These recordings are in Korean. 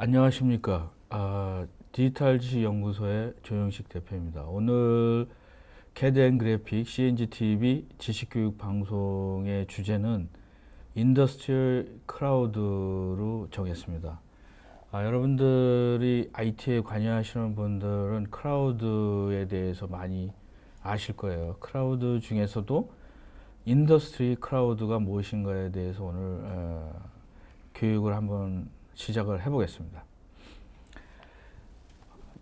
안녕하십니까. 디지털 지식 연구소의 조영식 대표입니다. 오늘 캐드 앤 그래픽 CNG-TV 지식교육 방송의 주제는 인더스트리얼 크라우드로 정했습니다. 여러분들이 IT에 관여하시는 분들은 크라우드에 대해서 많이 아실 거예요. 크라우드 중에서도 인더스트리 크라우드가 무엇인가에 대해서 오늘 교육을 한번 시작을 해보겠습니다.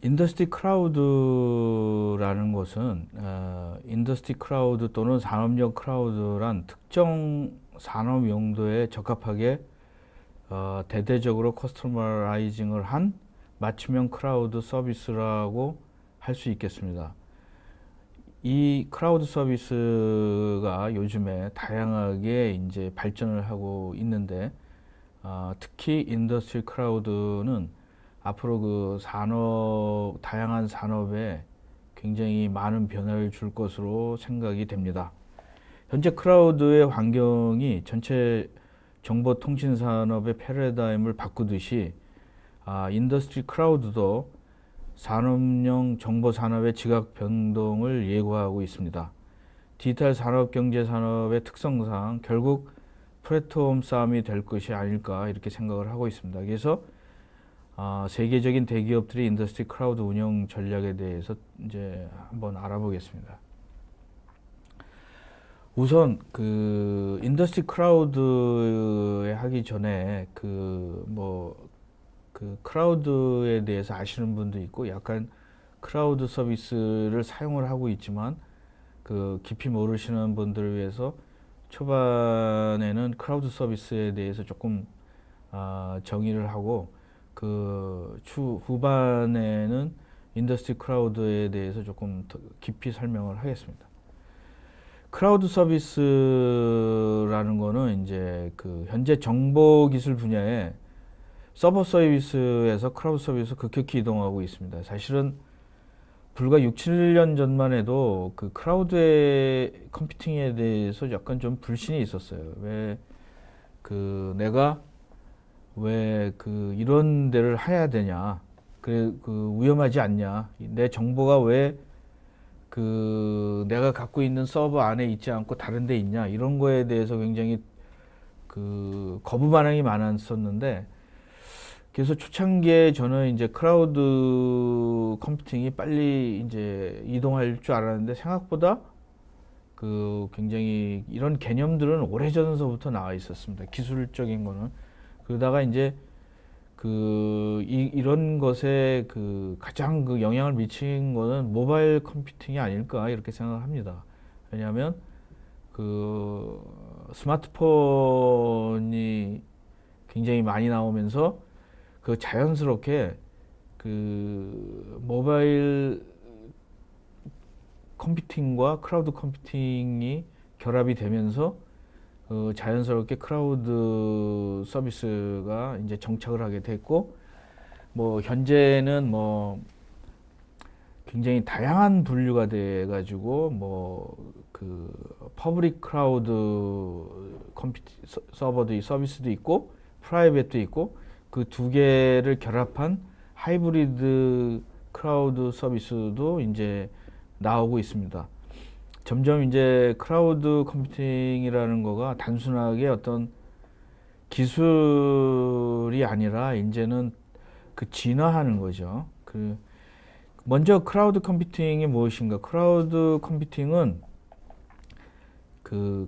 인더스트리 크라우드라는 것은 인더스트리 크라우드 또는 산업용 크라우드란 특정 산업 용도에 적합하게 대대적으로 커스터마라이징을 한 맞춤형 크라우드 서비스라고 할 수 있겠습니다. 이 크라우드 서비스가 요즘에 다양하게 이제 발전을 하고 있는데 특히 인더스트리 크라우드는 앞으로 그 다양한 산업에 굉장히 많은 변화를 줄 것으로 생각이 됩니다. 현재 크라우드의 환경이 전체 정보통신 산업의 패러다임을 바꾸듯이 인더스트리 크라우드도 산업용 정보 산업의 지각 변동을 예고하고 있습니다. 디지털 산업 경제 산업의 특성상 결국 플랫폼 싸움이 될 것이 아닐까 이렇게 생각을 하고 있습니다. 그래서 세계적인 대기업들의 인더스트리 크라우드 운영 전략에 대해서 이제 한번 알아보겠습니다. 우선 그 인더스트리 크라우드에 하기 전에 그 크라우드에 대해서 아시는 분도 있고 약간 크라우드 서비스를 사용을 하고 있지만 그 깊이 모르시는 분들을 위해서 초반에는 크라우드 서비스에 대해서 조금 정의를 하고 그 후반에는 인더스트리 크라우드에 대해서 조금 더 깊이 설명을 하겠습니다. 크라우드 서비스라는 거는 이제 그 현재 정보 기술 분야에 서버 서비스에서 크라우드 서비스 급격히 이동하고 있습니다. 사실은 불과 6, 7년 전만 해도 그 크라우드의 컴퓨팅에 대해서 약간 좀 불신이 있었어요. 내가 왜 이런 데를 해야 되냐. 위험하지 않냐. 내 정보가 왜 내가 갖고 있는 서버 안에 있지 않고 다른 데 있냐. 이런 거에 대해서 굉장히 거부 반응이 많았었는데, 그래서 초창기에 저는 이제 크라우드 컴퓨팅이 빨리 이제 이동할 줄 알았는데 생각보다 굉장히 이런 개념들은 오래전서부터 나와 있었습니다. 기술적인 거는. 그러다가 이제 이런 것에 가장 영향을 미친 거는 모바일 컴퓨팅이 아닐까 이렇게 생각합니다. 왜냐하면 스마트폰이 굉장히 많이 나오면서 자연스럽게 모바일 컴퓨팅과 크라우드 컴퓨팅이 결합이 되면서 자연스럽게 크라우드 서비스가 이제 정착을 하게 됐고, 현재는 굉장히 다양한 분류가 돼 가지고 퍼블릭 크라우드 서버도 서비스도 있고 프라이빗도 있고 그 두 개를 결합한 하이브리드 크라우드 서비스도 이제 나오고 있습니다. 점점 이제 크라우드 컴퓨팅이라는 거가 단순하게 어떤 기술이 아니라 이제는 진화하는 거죠. 먼저 크라우드 컴퓨팅이 무엇인가? 크라우드 컴퓨팅은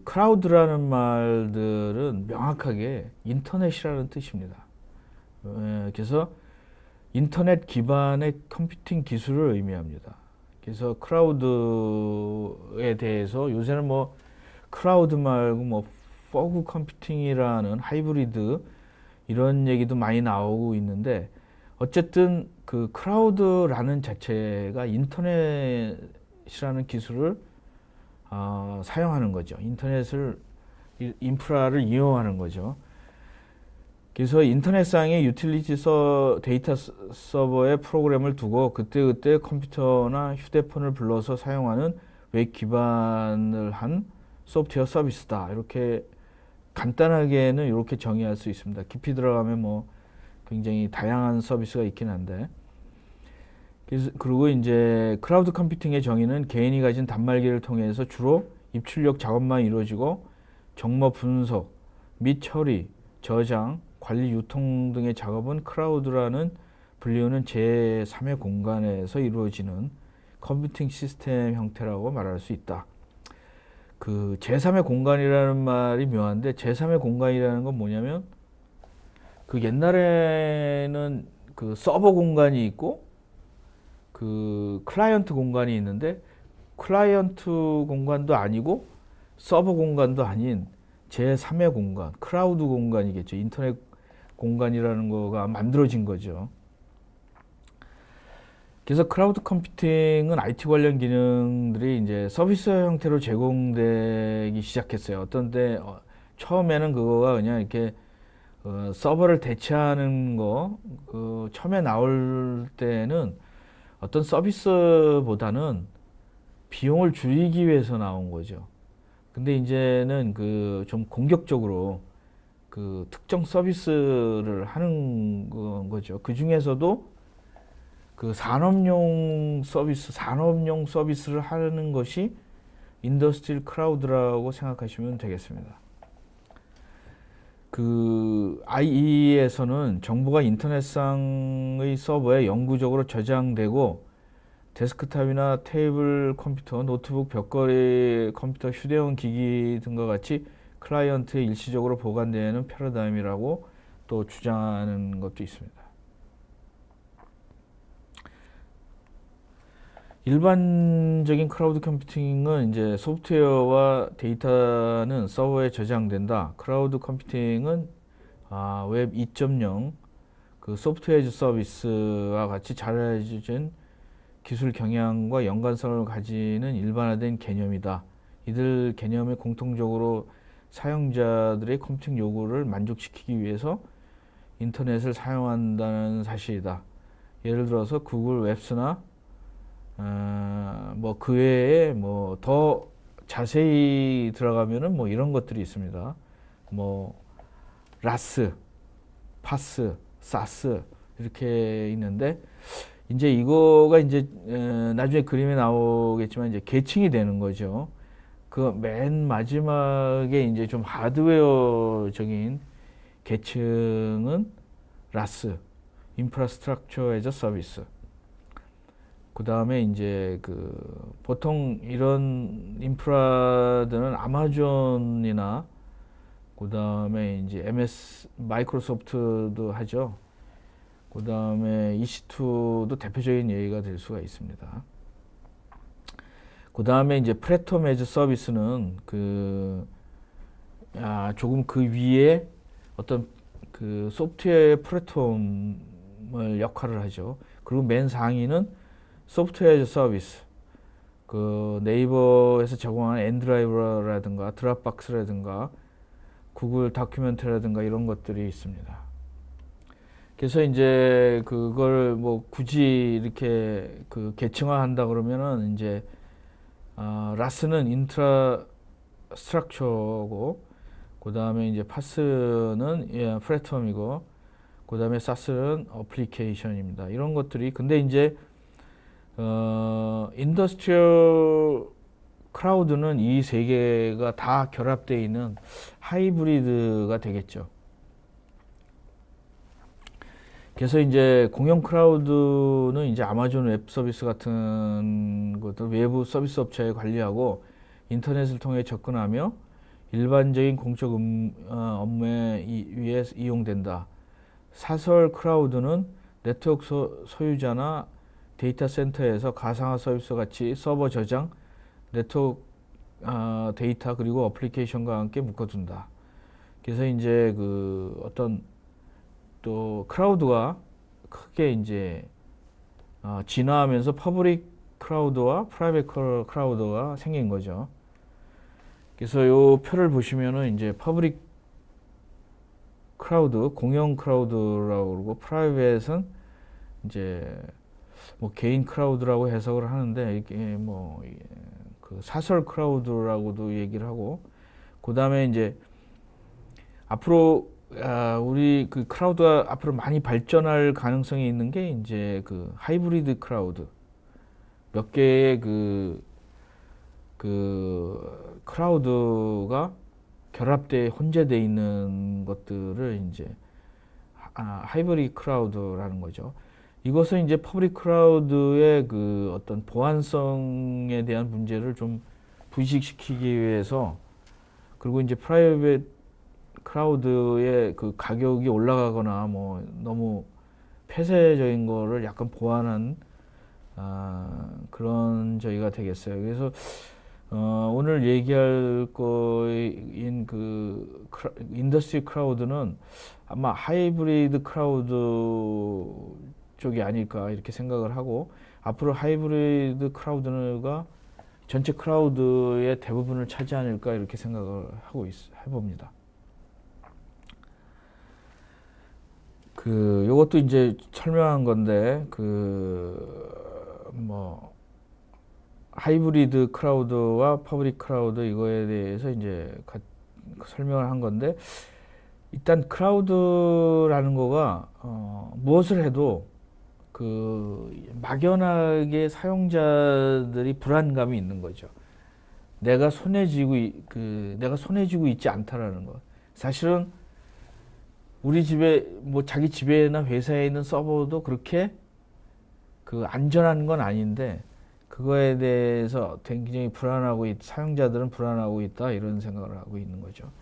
크라우드라는 말들은 명확하게 인터넷이라는 뜻입니다. 그래서 인터넷 기반의 컴퓨팅 기술을 의미합니다. 그래서 크라우드에 대해서 요새는 크라우드 말고 포그 컴퓨팅이라는 하이브리드 이런 얘기도 많이 나오고 있는데, 어쨌든 크라우드라는 자체가 인터넷이라는 기술을 사용하는 거죠. 인프라를 이용하는 거죠. 그래서 인터넷상의 유틸리티 데이터 서버에 프로그램을 두고 그때그때 컴퓨터나 휴대폰을 불러서 사용하는 웹 기반을 한 소프트웨어 서비스다. 이렇게 간단하게는 이렇게 정의할 수 있습니다. 깊이 들어가면 굉장히 다양한 서비스가 있긴 한데, 그리고 이제 클라우드 컴퓨팅의 정의는 개인이 가진 단말기를 통해서 주로 입출력 작업만 이루어지고 정보 분석 및 처리, 저장, 관리, 유통 등의 작업은 클라우드라는 불리우는 제3의 공간에서 이루어지는 컴퓨팅 시스템 형태라고 말할 수 있다. 그 제3의 공간이라는 말이 묘한데, 제3의 공간이라는 건 뭐냐면, 그 옛날에는 그 서버 공간이 있고 그 클라이언트 공간이 있는데, 클라이언트 공간도 아니고 서버 공간도 아닌 제3의 공간, 클라우드 공간이겠죠. 인터넷 공간이라는 거가 만들어진 거죠. 그래서 클라우드 컴퓨팅은 IT 관련 기능들이 이제 서비스 형태로 제공되기 시작했어요. 어떤 때 처음에는 그거가 그냥 이렇게 서버를 대체하는 거, 처음에 나올 때는 어떤 서비스보다는 비용을 줄이기 위해서 나온 거죠. 근데 이제는 그 좀 공격적으로 그 특정 서비스를 하는 거죠. 그 중에서도 그 산업용 서비스를 하는 것이 인더스트리얼 클라우드라고 생각하시면 되겠습니다. 그 IE에서는 정보가 인터넷상의 서버에 영구적으로 저장되고 데스크탑이나 테이블 컴퓨터, 노트북, 벽걸이 컴퓨터, 휴대용 기기 등과 같이 클라이언트에 일시적으로 보관되는 패러다임이라고 또 주장하는 것도 있습니다. 일반적인 클라우드 컴퓨팅은 이제 소프트웨어와 데이터는 서버에 저장된다. 클라우드 컴퓨팅은 웹 2.0 그 소프트웨어 애즈 서비스와 같이 잘 알려진 기술 경향과 연관성을 가지는 일반화된 개념이다. 이들 개념에 공통적으로 사용자들의 컴퓨팅 요구를 만족시키기 위해서 인터넷을 사용한다는 사실이다. 예를 들어서 구글 웹스나 뭐 그 외에 뭐 더 자세히 들어가면은 뭐 이런 것들이 있습니다. 뭐 라스, 파스, 사스 이렇게 있는데, 이제 이거가 이제 나중에 그림에 나오겠지만 이제 계층이 되는 거죠. 그 맨 마지막에 이제 좀 하드웨어적인 계층은 라스, 인프라스트럭처 애저 서비스. 그 다음에 이제 그 보통 이런 인프라들은 아마존이나 그 다음에 이제 마이크로소프트도 하죠. 그 다음에 EC2도 대표적인 예가 될 수가 있습니다. 그 다음에 이제 플랫폼 애즈 서비스는 조금 그 위에 어떤 그 소프트웨어 플랫폼을 역할을 하죠. 그리고 맨 상위는 소프트웨어 애즈 서비스. 그 네이버에서 제공하는 엔드라이브라든가 드랍박스라든가 구글 다큐멘트라든가 이런 것들이 있습니다. 그래서 이제 그걸 뭐 굳이 이렇게 그 계층화한다 그러면은 이제 라스는 인트라 스트럭처고, 그 다음에 이제 파스는 플랫폼이고, 그 다음에 사스는 어플리케이션입니다. 이런 것들이 근데 이제 인더스트리얼 클라우드는 이 세 개가 다 결합되어 있는 하이브리드가 되겠죠. 그래서 이제 공용 클라우드는 이제 아마존 웹 서비스 같은 것들 외부 서비스 업체에 관리하고 인터넷을 통해 접근하며 일반적인 공적 업무에 위해 이용된다. 사설 클라우드는 네트워크 소유자나 데이터 센터에서 가상화 서비스 같이 서버 저장, 네트워크 데이터 그리고 어플리케이션과 함께 묶어둔다. 그래서 이제 그 어떤 또 클라우드가 크게 이제 진화하면서 퍼블릭 클라우드와 프라이빗 클라우드가 생긴 거죠. 그래서 이 표를 보시면은 이제 퍼블릭 클라우드, 공용 클라우드라고 그러고, 프라이빗은 이제 뭐 개인 클라우드라고 해석을 하는데, 이게 뭐 그 사설 클라우드라고도 얘기를 하고, 그 다음에 이제 앞으로 우리 그 클라우드가 앞으로 많이 발전할 가능성이 있는 게 이제 그 하이브리드 클라우드, 몇 개의 그 클라우드가 결합돼 혼재돼 있는 것들을 이제 하이브리드 클라우드라는 거죠. 이것은 이제 퍼블릭 클라우드의 그 어떤 보안성에 대한 문제를 좀 부식시키기 위해서, 그리고 이제 프라이빗 클라우드의 그 가격이 올라가거나 뭐 너무 폐쇄적인 거를 약간 보완한 그런 저희가 되겠어요. 그래서 오늘 얘기할 거인 그 인더스트리 클라우드는 아마 하이브리드 클라우드 쪽이 아닐까 이렇게 생각을 하고, 앞으로 하이브리드 클라우드가 전체 클라우드의 대부분을 차지하니까 이렇게 생각을 하고 해봅니다. 요것도 이제 설명한 건데, 하이브리드 클라우드와 퍼블릭 클라우드 이거에 대해서 이제 설명을 한 건데, 일단 클라우드라는 거가, 무엇을 해도 막연하게 사용자들이 불안감이 있는 거죠. 내가 손에 쥐고 있지 않다라는 거. 사실은 우리 집에 뭐 자기 집에나 회사에 있는 서버도 그렇게 안전한 건 아닌데, 그거에 대해서 굉장히 사용자들은 불안하고 있다 이런 생각을 하고 있는 거죠.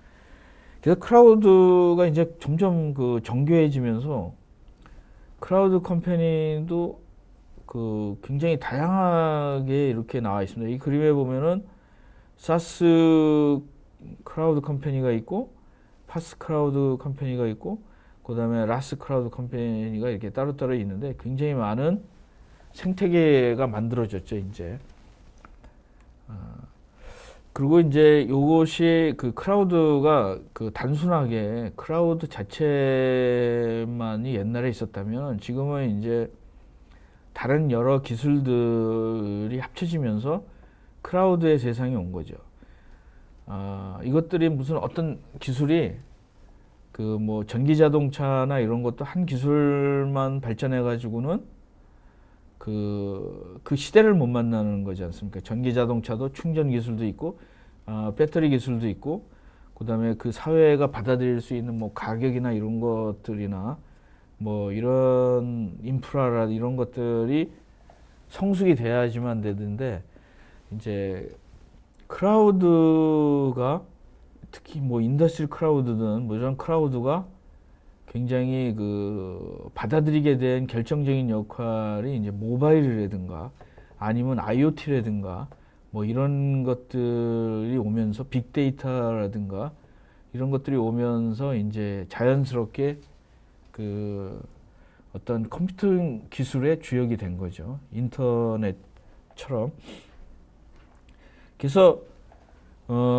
그래서 클라우드가 이제 점점 정교해지면서 클라우드 컴퍼니도 굉장히 다양하게 이렇게 나와 있습니다. 이 그림에 보면은 사스 클라우드 컴퍼니가 있고, 파스 클라우드 컴퍼니가 있고, 그 다음에 라스 클라우드 컴퍼니가 이렇게 따로따로 있는데, 굉장히 많은 생태계가 만들어졌죠, 이제. 그리고 이제 요것이 클라우드가 단순하게 클라우드 자체만이 옛날에 있었다면, 지금은 이제 다른 여러 기술들이 합쳐지면서 클라우드의 세상이 온 거죠. 이것들이 무슨 어떤 기술이 뭐 전기 자동차나 이런 것도 한 기술만 발전해 가지고는 그 시대를 못 만나는 거지 않습니까? 전기 자동차도 충전 기술도 있고, 배터리 기술도 있고, 그다음에 그 사회가 받아들일 수 있는 뭐 가격이나 이런 것들이나 뭐 이런 인프라라 이런 것들이 성숙이 돼야지만 되는데, 이제 클라우드가 특히 뭐 인더스트리 클라우드든 뭐 이런 클라우드가 굉장히 받아들이게 된 결정적인 역할이 이제 모바일이라든가 아니면 IoT라든가 뭐 이런 것들이 오면서 빅데이터라든가 이런 것들이 오면서 이제 자연스럽게 어떤 컴퓨터 기술의 주역이 된 거죠. 인터넷처럼. 그래서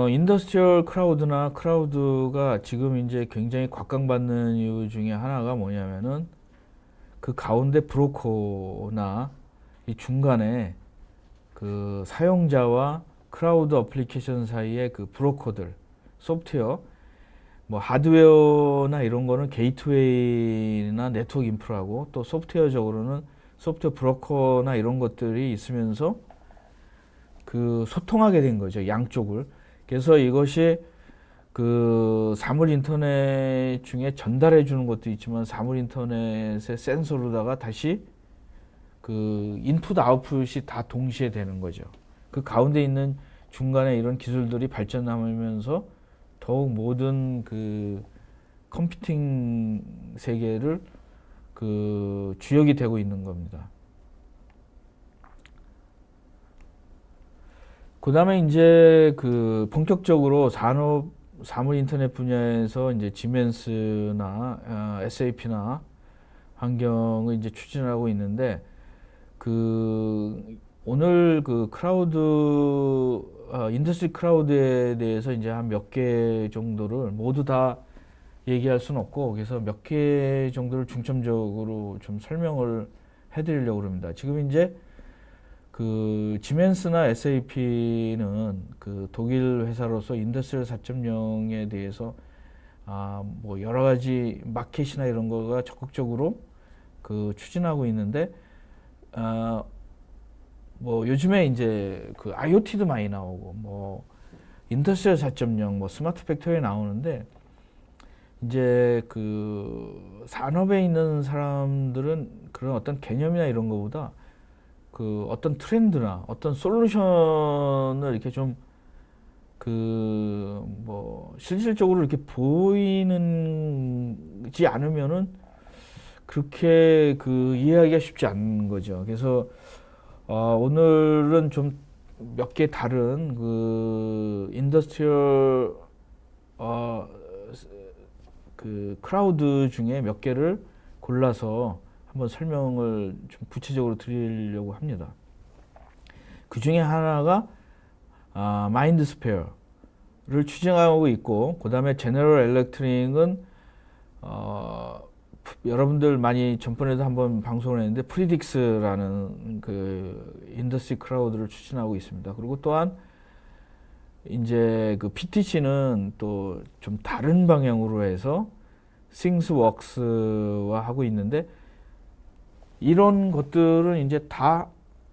인더스트리얼 클라우드나 클라우드가 지금 이제 굉장히 각광받는 이유 중에 하나가 뭐냐면은 그 가운데 브로커나 이 중간에 사용자와 클라우드 어플리케이션 사이의 브로커들, 소프트웨어, 뭐 하드웨어나 이런 거는 게이트웨이나 네트워크 인프라고, 또 소프트웨어적으로는 소프트웨어 브로커나 이런 것들이 있으면서 소통하게 된 거죠, 양쪽을. 그래서 이것이 사물 인터넷 중에 전달해 주는 것도 있지만, 사물 인터넷의 센서로다가 다시 인풋 아웃풋이 다 동시에 되는 거죠. 그 가운데 있는 중간에 이런 기술들이 발전하면서 더욱 모든 컴퓨팅 세계를 주역이 되고 있는 겁니다. 그 다음에 이제 본격적으로 사물 인터넷 분야에서 이제 지멘스나 SAP나 환경을 이제 추진하고 있는데, 오늘 클라우드, 인더스트리 클라우드에 대해서 이제 한 몇 개 정도를 모두 다 얘기할 수는 없고, 그래서 몇 개 정도를 중점적으로 좀 설명을 해드리려고 합니다. 지금 이제 지멘스나 SAP는 독일 회사로서 인더스트리얼 4.0에 대해서 뭐 여러 가지 마켓이나 이런 거가 적극적으로 그 추진하고 있는데, 뭐 요즘에 이제 그 IoT도 많이 나오고 뭐 인더스트리얼 4.0 뭐 스마트 팩토리 나오는데, 이제 그 산업에 있는 사람들은 그런 어떤 개념이나 이런 거보다 그 어떤 트렌드나 어떤 솔루션을 이렇게 좀 그 뭐 실질적으로 이렇게 보이는지 않으면은 그렇게 그 이해하기가 쉽지 않은 거죠. 그래서 오늘은 좀 몇 개 다른 그 인더스트리얼 그 크라우드 중에 몇 개를 골라서 한번 설명을 좀 구체적으로 드리려고 합니다. 그 중에 하나가 마인드스페어를 추진하고 있고, 그 다음에 제너럴 일렉트릭은 여러분들 많이 전번에도 한번 방송을 했는데 프리딕스라는 그 인더스트리 크라우드를 추진하고 있습니다. 그리고 또한 이제 그 PTC는 또 좀 다른 방향으로 해서 싱스웍스와 하고 있는데, 이런 것들은 이제 다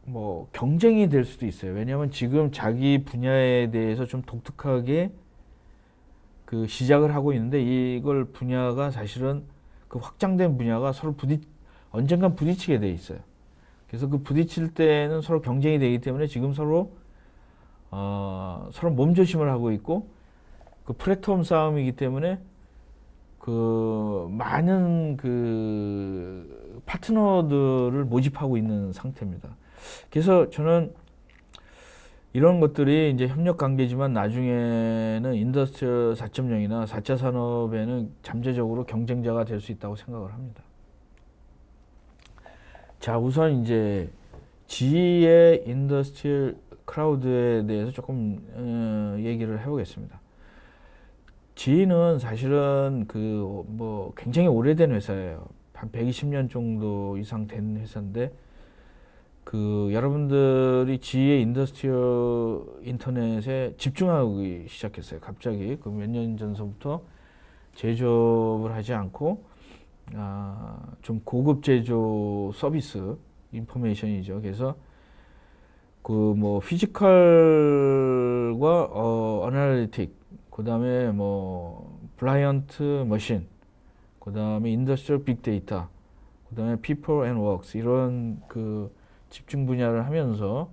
뭐 경쟁이 될 수도 있어요. 왜냐하면 지금 자기 분야에 대해서 좀 독특하게 그 시작을 하고 있는데, 이걸 분야가 사실은 그 확장된 분야가 서로 언젠간 부딪히게 돼 있어요. 그래서 그 부딪힐 때는 서로 경쟁이 되기 때문에 지금 서로 몸조심을 하고 있고, 그 플랫폼 싸움이기 때문에 그 많은 그 파트너들을 모집하고 있는 상태입니다. 그래서 저는 이런 것들이 이제 협력 관계지만 나중에는 인더스트리얼 4.0이나 4차 산업에는 잠재적으로 경쟁자가 될 수 있다고 생각을 합니다. 자, 우선 이제 GE의 인더스트리얼 크라우드에 대해서 조금 얘기를 해보겠습니다. GE는 사실은 그 뭐 굉장히 오래된 회사예요. 한 120년 정도 이상 된 회사인데, 그 여러분들이 GE의 인더스트리얼 인터넷에 집중하기 시작했어요. 갑자기 그 몇 년 전서부터 제조업을 하지 않고 좀 고급 제조 서비스 인포메이션이죠. 그래서 그 뭐 피지컬과 어널리틱, 그 다음에 뭐 블라이언트 머신, 그 다음에 인더스트리얼 빅데이터, 그 다음에 people and works, 이런 그 집중 분야를 하면서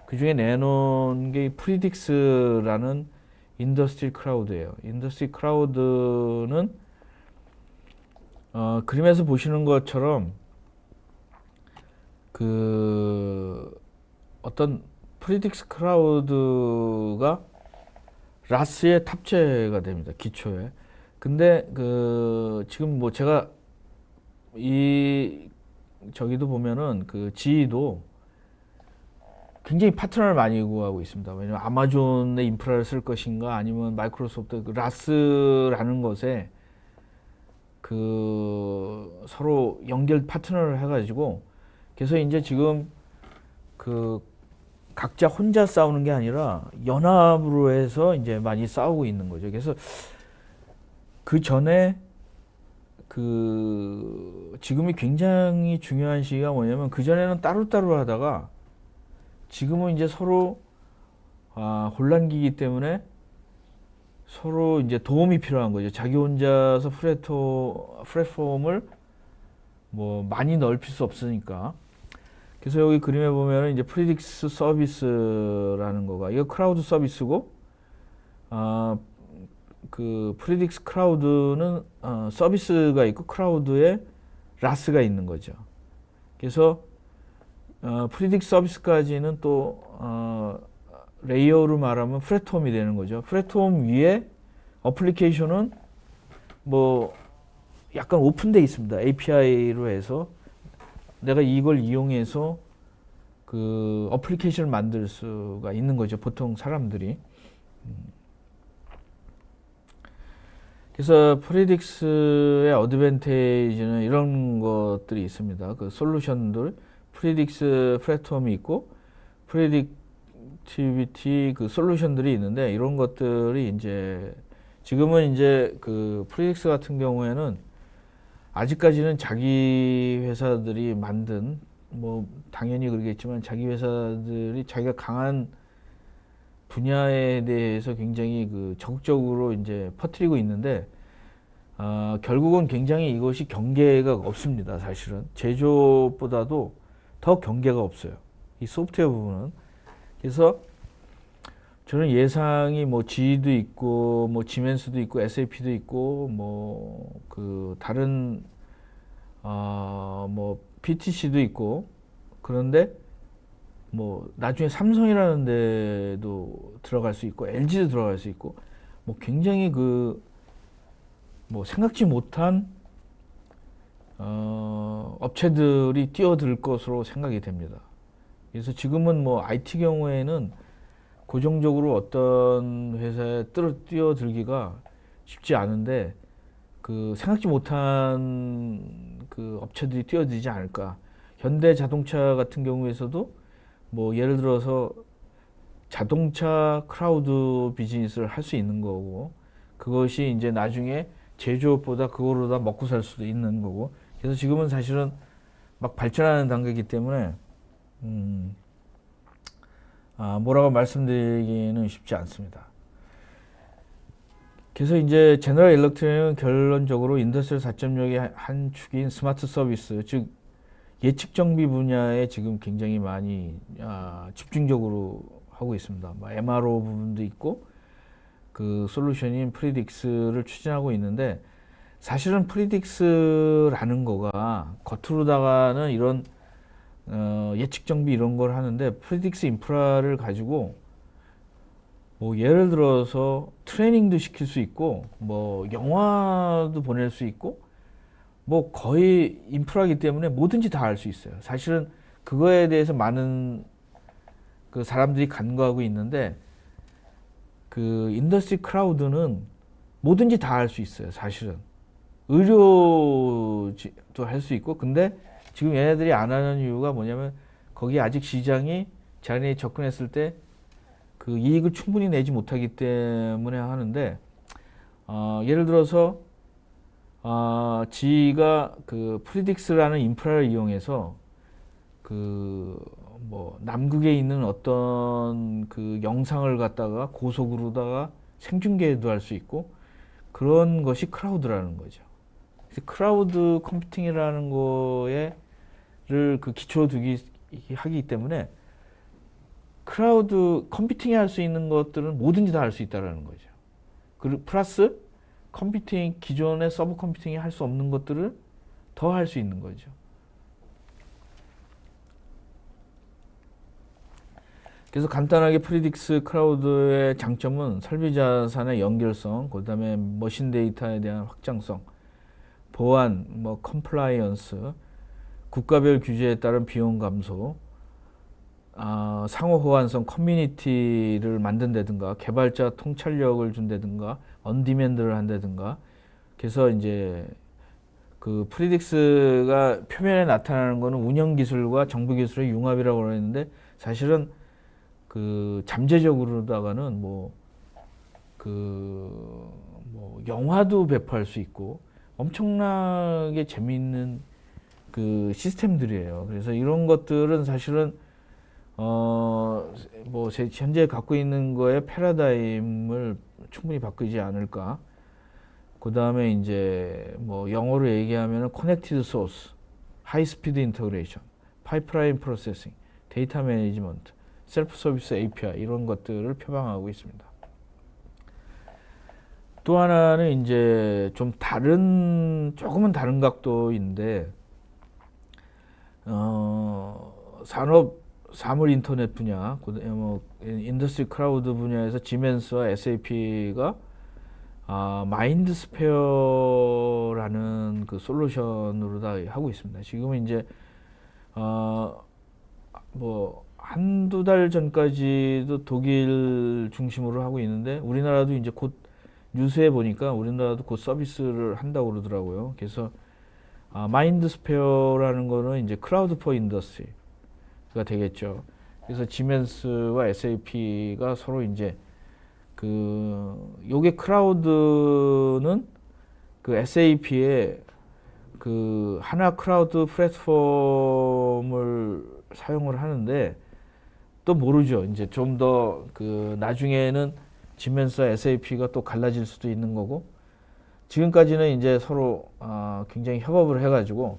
그 중에 내놓은 게 프리딕스라는 인더스트리 크라우드예요. 인더스트리 크라우드는 그림에서 보시는 것처럼 그 어떤 프리딕스 크라우드가 라스에 탑재가 됩니다. 기초에. 근데 그 지금 뭐 제가 저기도 보면은 그 GE도 굉장히 파트너를 많이 구하고 있습니다. 왜냐면 아마존의 인프라를 쓸 것인가, 아니면 마이크로소프트 그 라스라는 것에 그 서로 연결 파트너를 해가지고, 그래서 이제 지금 그 각자 혼자 싸우는 게 아니라 연합으로 해서 이제 많이 싸우고 있는 거죠. 그래서 그 전에 그 지금이 굉장히 중요한 시기가 뭐냐면, 그 전에는 따로따로 하다가 지금은 이제 서로 혼란기이기 때문에 서로 이제 도움이 필요한 거죠. 자기 혼자서 플랫폼을 뭐 많이 넓힐 수 없으니까. 그래서 여기 그림에 보면 이제 프리딕스 서비스라는 거가, 이거 크라우드 서비스고, 그 프리딕스 크라우드는 서비스가 있고 크라우드에 라스가 있는 거죠. 그래서 프리딕스 서비스까지는 또 레이어로 말하면 플랫폼이 되는 거죠. 플랫폼 위에 어플리케이션은 뭐 약간 오픈돼 있습니다. API로 해서 내가 이걸 이용해서 그 어플리케이션을 만들 수가 있는 거죠. 보통 사람들이. 그래서 프리딕스의 어드밴테이지는 이런 것들이 있습니다. 그 솔루션들, 프리딕스 플랫폼이 있고 프리딕티비티 그 솔루션들이 있는데, 이런 것들이 이제 지금은 이제 그 프리딕스 같은 경우에는 아직까지는 자기 회사들이 만든, 뭐 당연히 그러겠지만 자기 회사들이 자기가 강한 분야에 대해서 굉장히 그 적극적으로 이제 퍼뜨리고 있는데, 결국은 굉장히 이것이 경계가 없습니다. 사실은 제조업보다도 더 경계가 없어요, 이 소프트웨어 부분은. 그래서 저는 예상이 뭐 GE도 있고 뭐 지멘스도 있고 SAP도 있고 뭐 그 다른 뭐 PTC도 있고, 그런데 뭐 나중에 삼성이라는 데도 들어갈 수 있고 LG도 들어갈 수 있고, 뭐 굉장히 그 뭐 생각지 못한 업체들이 뛰어들 것으로 생각이 됩니다. 그래서 지금은 뭐 IT 경우에는 고정적으로 어떤 회사에 뛰어들기가 쉽지 않은데, 그 생각지 못한 그 업체들이 뛰어들지 않을까. 현대 자동차 같은 경우에서도 뭐 예를 들어서 자동차 크라우드 비즈니스를 할 수 있는 거고, 그것이 이제 나중에 제조업보다 그거로 다 먹고 살 수도 있는 거고. 그래서 지금은 사실은 막 발전하는 단계이기 때문에 뭐라고 말씀드리기는 쉽지 않습니다. 그래서 이제 제너럴 일렉트릭은 결론적으로 인더스트리 4.0의 한 축인 스마트 서비스, 즉 예측 정비 분야에 지금 굉장히 많이 집중적으로 하고 있습니다. 뭐 MRO 부분도 있고 그 솔루션인 프리딕스를 추진하고 있는데, 사실은 프리딕스라는 거가 겉으로다가는 이런 예측 정비 이런 걸 하는데, 프리딕스 인프라를 가지고 뭐 예를 들어서 트레이닝도 시킬 수 있고 뭐 영화도 보낼 수 있고, 뭐 거의 인프라이기 때문에 뭐든지 다 할 수 있어요. 사실은 그거에 대해서 많은 그 사람들이 간과하고 있는데, 그 인더스트리 클라우드는 뭐든지 다 할 수 있어요. 사실은 의료도 할 수 있고. 근데 지금 얘네들이 안 하는 이유가 뭐냐면, 거기 아직 시장이 자기네이 접근했을 때 그 이익을 충분히 내지 못하기 때문에 하는데, 예를 들어서 지가 그 프리딕스라는 인프라를 이용해서 그 뭐 남극에 있는 어떤 그 영상을 갖다가 고속으로다가 생중계도 할 수 있고, 그런 것이 클라우드라는 거죠. 그래서 클라우드 컴퓨팅이라는 거에를 그 기초로 두기 하기 때문에, 클라우드 컴퓨팅이 할 수 있는 것들은 뭐든지 다 할 수 있다는 거죠. 그리고 플러스 컴퓨팅, 기존의 서브 컴퓨팅이 할 수 없는 것들을 더 할 수 있는 거죠. 그래서 간단하게 프리딕스 클라우드의 장점은 설비 자산의 연결성, 그 다음에 머신 데이터에 대한 확장성, 보안, 뭐 컴플라이언스, 국가별 규제에 따른 비용 감소, 상호 호환성 커뮤니티를 만든다든가, 개발자 통찰력을 준다든가, 언디맨드를 한다든가. 그래서 이제 그 프리딕스가 표면에 나타나는 거는 운영 기술과 정부 기술의 융합이라고 그러는데, 사실은 그 잠재적으로다가는 뭐 영화도 배포할 수 있고 엄청나게 재미있는 그 시스템들이에요. 그래서 이런 것들은 사실은 뭐 현재 갖고 있는 거에 패러다임을 충분히 바꾸지 않을까. 그 다음에 이제 뭐 영어로 얘기하면 커넥티드 소스, 하이 스피드 인터그레이션, 파이프라인 프로세싱, 데이터 매니지먼트, 셀프 서비스 API, 이런 것들을 표방하고 있습니다. 또 하나는 이제 좀 조금은 다른 각도인데, 사물 인터넷 분야, 뭐 인더스트리 클라우드 분야에서 지멘스와 SAP가 마인드스페어라는 그 솔루션으로 다 하고 있습니다. 지금은 이제 뭐 한두 달 전까지도 독일 중심으로 하고 있는데, 우리나라도 이제 곧 뉴스에 보니까 우리나라도 곧 서비스를 한다고 그러더라고요. 그래서 마인드스페어라는 거는 이제 클라우드 포 인더스트리가 되겠죠. 그래서 지멘스와 SAP가 서로 이제 그 요게 크라우드는 그 SAP의 그 하나 크라우드 플랫폼을 사용을 하는데 또 모르죠. 이제 좀 더 그 나중에는 지면서 SAP가 또 갈라질 수도 있는 거고 지금까지는 이제 서로 굉장히 협업을 해가지고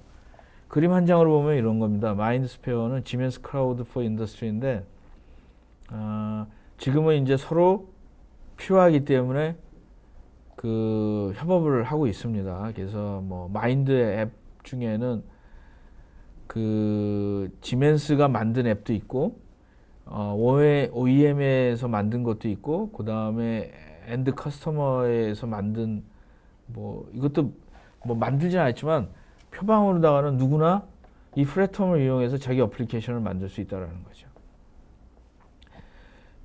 그림 한 장으로 보면 이런 겁니다. 마인드스페어는 지멘스 크라우드 포 인더스트리인데 지금은 이제 서로 필요하기 때문에 그 협업을 하고 있습니다. 그래서 뭐 마인드 앱 중에는 그 지멘스가 만든 앱도 있고 OEM에서 만든 것도 있고 그 다음에 엔드 커스터머에서 만든 뭐 이것도 뭐 만들진 않았지만 표방으로다가는 누구나 이 플랫폼을 이용해서 자기 어플리케이션을 만들 수 있다라는 거죠.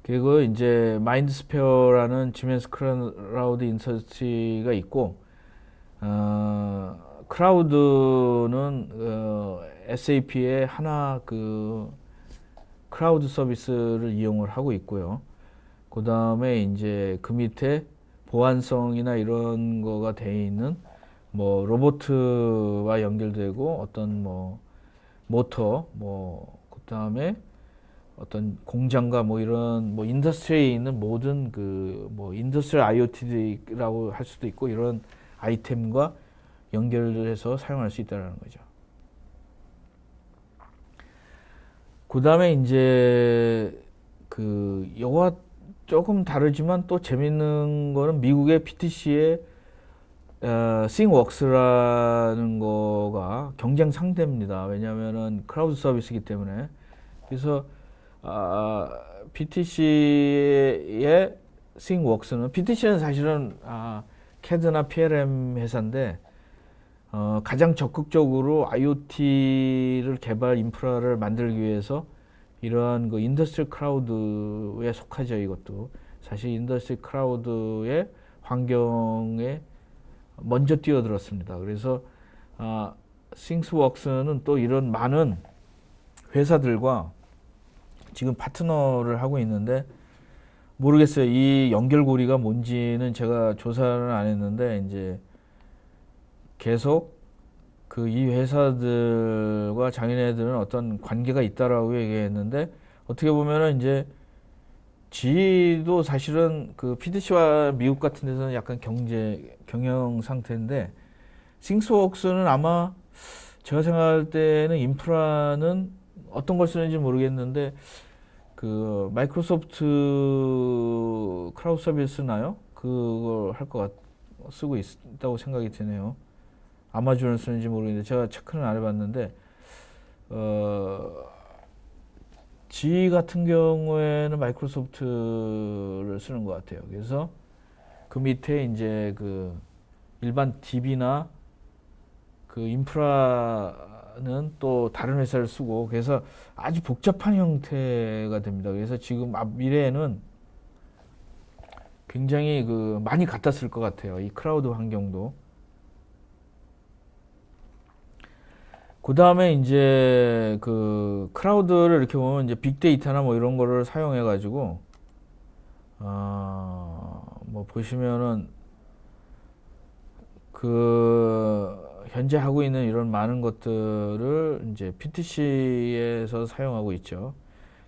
그리고 이제 마인드스페어라는 지멘스 크라우드 인서치가 있고 크라우드는 SAP의 하나 그 크라우드 서비스를 이용을 하고 있고요. 그 다음에 이제 그 밑에 보안성이나 이런 거가 돼 있는 뭐 로보트와 연결되고 어떤 뭐 모터 그 다음에 어떤 공장과 뭐 이런 뭐 인더스트리에 있는 모든 그 뭐 인더스트리얼 IoT라고 할 수도 있고 이런 아이템과 연결을 해서 사용할 수 있다는 거죠. 그 다음에 이제 그 요거 조금 다르지만 또 재밌는 거는 미국의 PTC의 싱웍스라는 거가 경쟁 상대입니다. 왜냐하면은 크라우드 서비스이기 때문에. 그래서 PTC의 싱웍스는 PTC는 사실은 CAD나 PLM 회사인데 가장 적극적으로 IoT를 개발 인프라를 만들기 위해서 이러한 그 인더스트리 크라우드에 속하죠. 이것도 사실 인더스트리 크라우드의 환경에 먼저 뛰어들었습니다. 그래서 싱스웍스는 또 이런 많은 회사들과 지금 파트너를 하고 있는데 모르겠어요. 이 연결고리가 뭔지는 제가 조사를 안 했는데 이제 계속 그 이 회사들과 자기네들은 어떤 관계가 있다라고 얘기했는데 어떻게 보면은 이제 GE도 사실은 그 PTC와 미국 같은 데서는 약간 경영 상태인데 싱스웍스는 아마 제가 생각할 때는 인프라는 어떤 걸 쓰는지 모르겠는데 그 마이크로소프트 크라우드 서비스나요? 그걸 할 것 쓰고 있다고 생각이 드네요. 아마존을 쓰는지 모르겠는데 제가 체크는 안 해봤는데 GE 같은 경우에는 마이크로소프트를 쓰는 것 같아요. 그래서 그 밑에 이제 그 일반 DB나 그 인프라는 또 다른 회사를 쓰고 그래서 아주 복잡한 형태가 됩니다. 그래서 지금 미래에는 굉장히 그 많이 갖다 쓸 것 같아요. 이 크라우드 환경도. 그 다음에 이제 그 크라우드를 이렇게 보면 이제 빅데이터나 뭐 이런 거를 사용해 가지고 뭐 보시면은 그 현재 하고 있는 이런 많은 것들을 이제 PTC에서 사용하고 있죠.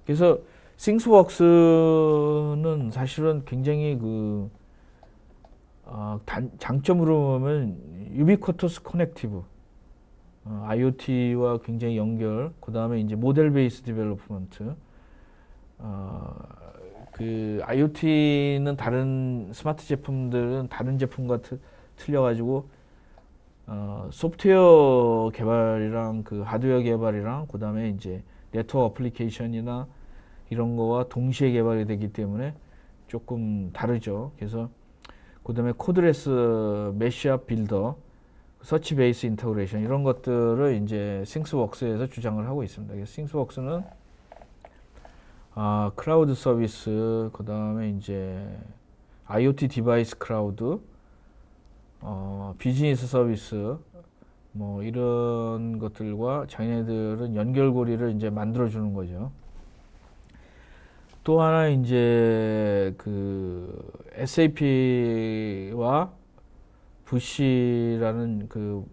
그래서 싱스웍스는 사실은 굉장히 그 장점으로 보면 유비쿼터스 커넥티브 IoT와 굉장히 연결, 그 다음에 이제 모델 베이스 디벨롭먼트. 그 IoT는 다른 스마트 제품들은 다른 제품과 틀려가지고 소프트웨어 개발이랑 그 하드웨어 개발이랑 그 다음에 이제 네트워크 어플리케이션이나 이런 거와 동시에 개발이 되기 때문에 조금 다르죠. 그래서 그 다음에 코드레스 매시업 빌더 서치 베이스 인터그레이션 이런 것들을 이제 싱스웍스에서 주장을 하고 있습니다. 그래서 싱스웍스는 크라우드 서비스, 그 다음에 이제 IoT 디바이스 크라우드, 비즈니스 서비스, 뭐 이런 것들과 자기네들은 연결고리를 이제 만들어 주는 거죠. 또 하나 이제 그 SAP와 부시라는 그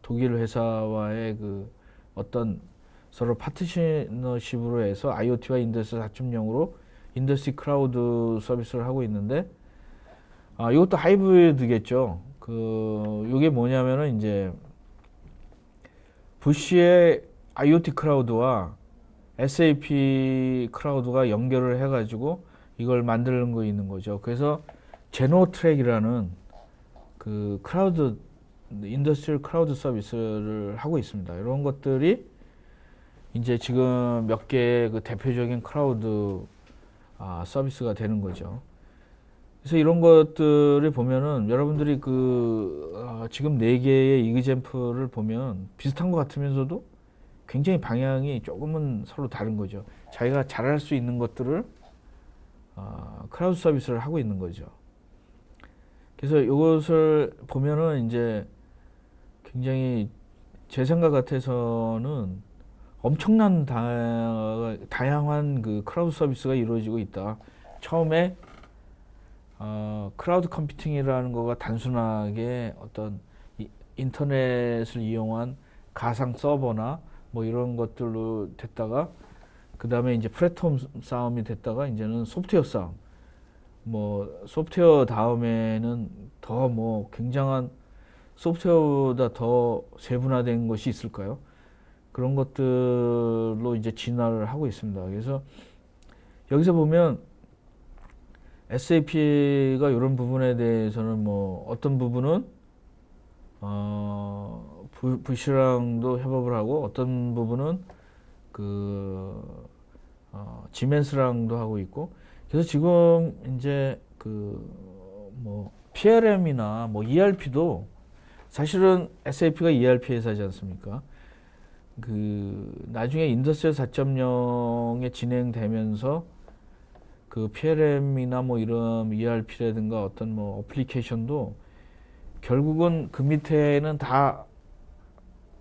독일 회사와의 그 어떤 서로 파트너십으로 해서 IoT와 인더스트리 4.0으로 인더스트리 클라우드 서비스를 하고 있는데, 이것도 하이브리드겠죠. 이게 뭐냐면은 이제 부시의 IoT 클라우드와 SAP 클라우드가 연결을 해가지고 이걸 만드는 거 있는 거죠. 그래서 제노트랙이라는 그 클라우드 인더스트리얼 클라우드 서비스를 하고 있습니다. 이런 것들이 이제 지금 몇 개의 그 대표적인 클라우드 서비스가 되는 거죠. 그래서 이런 것들을 보면은 여러분들이 지금 네 개의 이그젬플을 보면 비슷한 것 같으면서도 굉장히 방향이 조금은 서로 다른 거죠. 자기가 잘할 수 있는 것들을 클라우드 서비스를 하고 있는 거죠. 그래서 이것을 보면은 이제 굉장히 제 생각 같아서는 엄청난 다양한 그 클라우드 서비스가 이루어지고 있다. 처음에 클라우드 컴퓨팅이라는 거가 단순하게 어떤 인터넷을 이용한 가상 서버나 뭐 이런 것들로 됐다가, 그 다음에 이제 플랫폼 싸움이 됐다가 이제는 소프트웨어 싸움. 뭐 소프트웨어 다음에는 더 뭐 굉장한 소프트웨어보다 더 세분화된 것이 있을까요? 그런 것들로 이제 진화를 하고 있습니다. 그래서 여기서 보면 SAP가 이런 부분에 대해서는 뭐 어떤 부분은 부시랑도 협업을 하고, 어떤 부분은 지멘스랑도 하고 있고, 그래서 지금 이제 뭐 PLM이나 뭐 ERP도 사실은 SAP가 ERP 회사지 않습니까? 나중에 인더스트리 4.0에 진행되면서 PLM이나 뭐 이런 ERP라든가 어떤 뭐 어플리케이션도 결국은 그 밑에는 다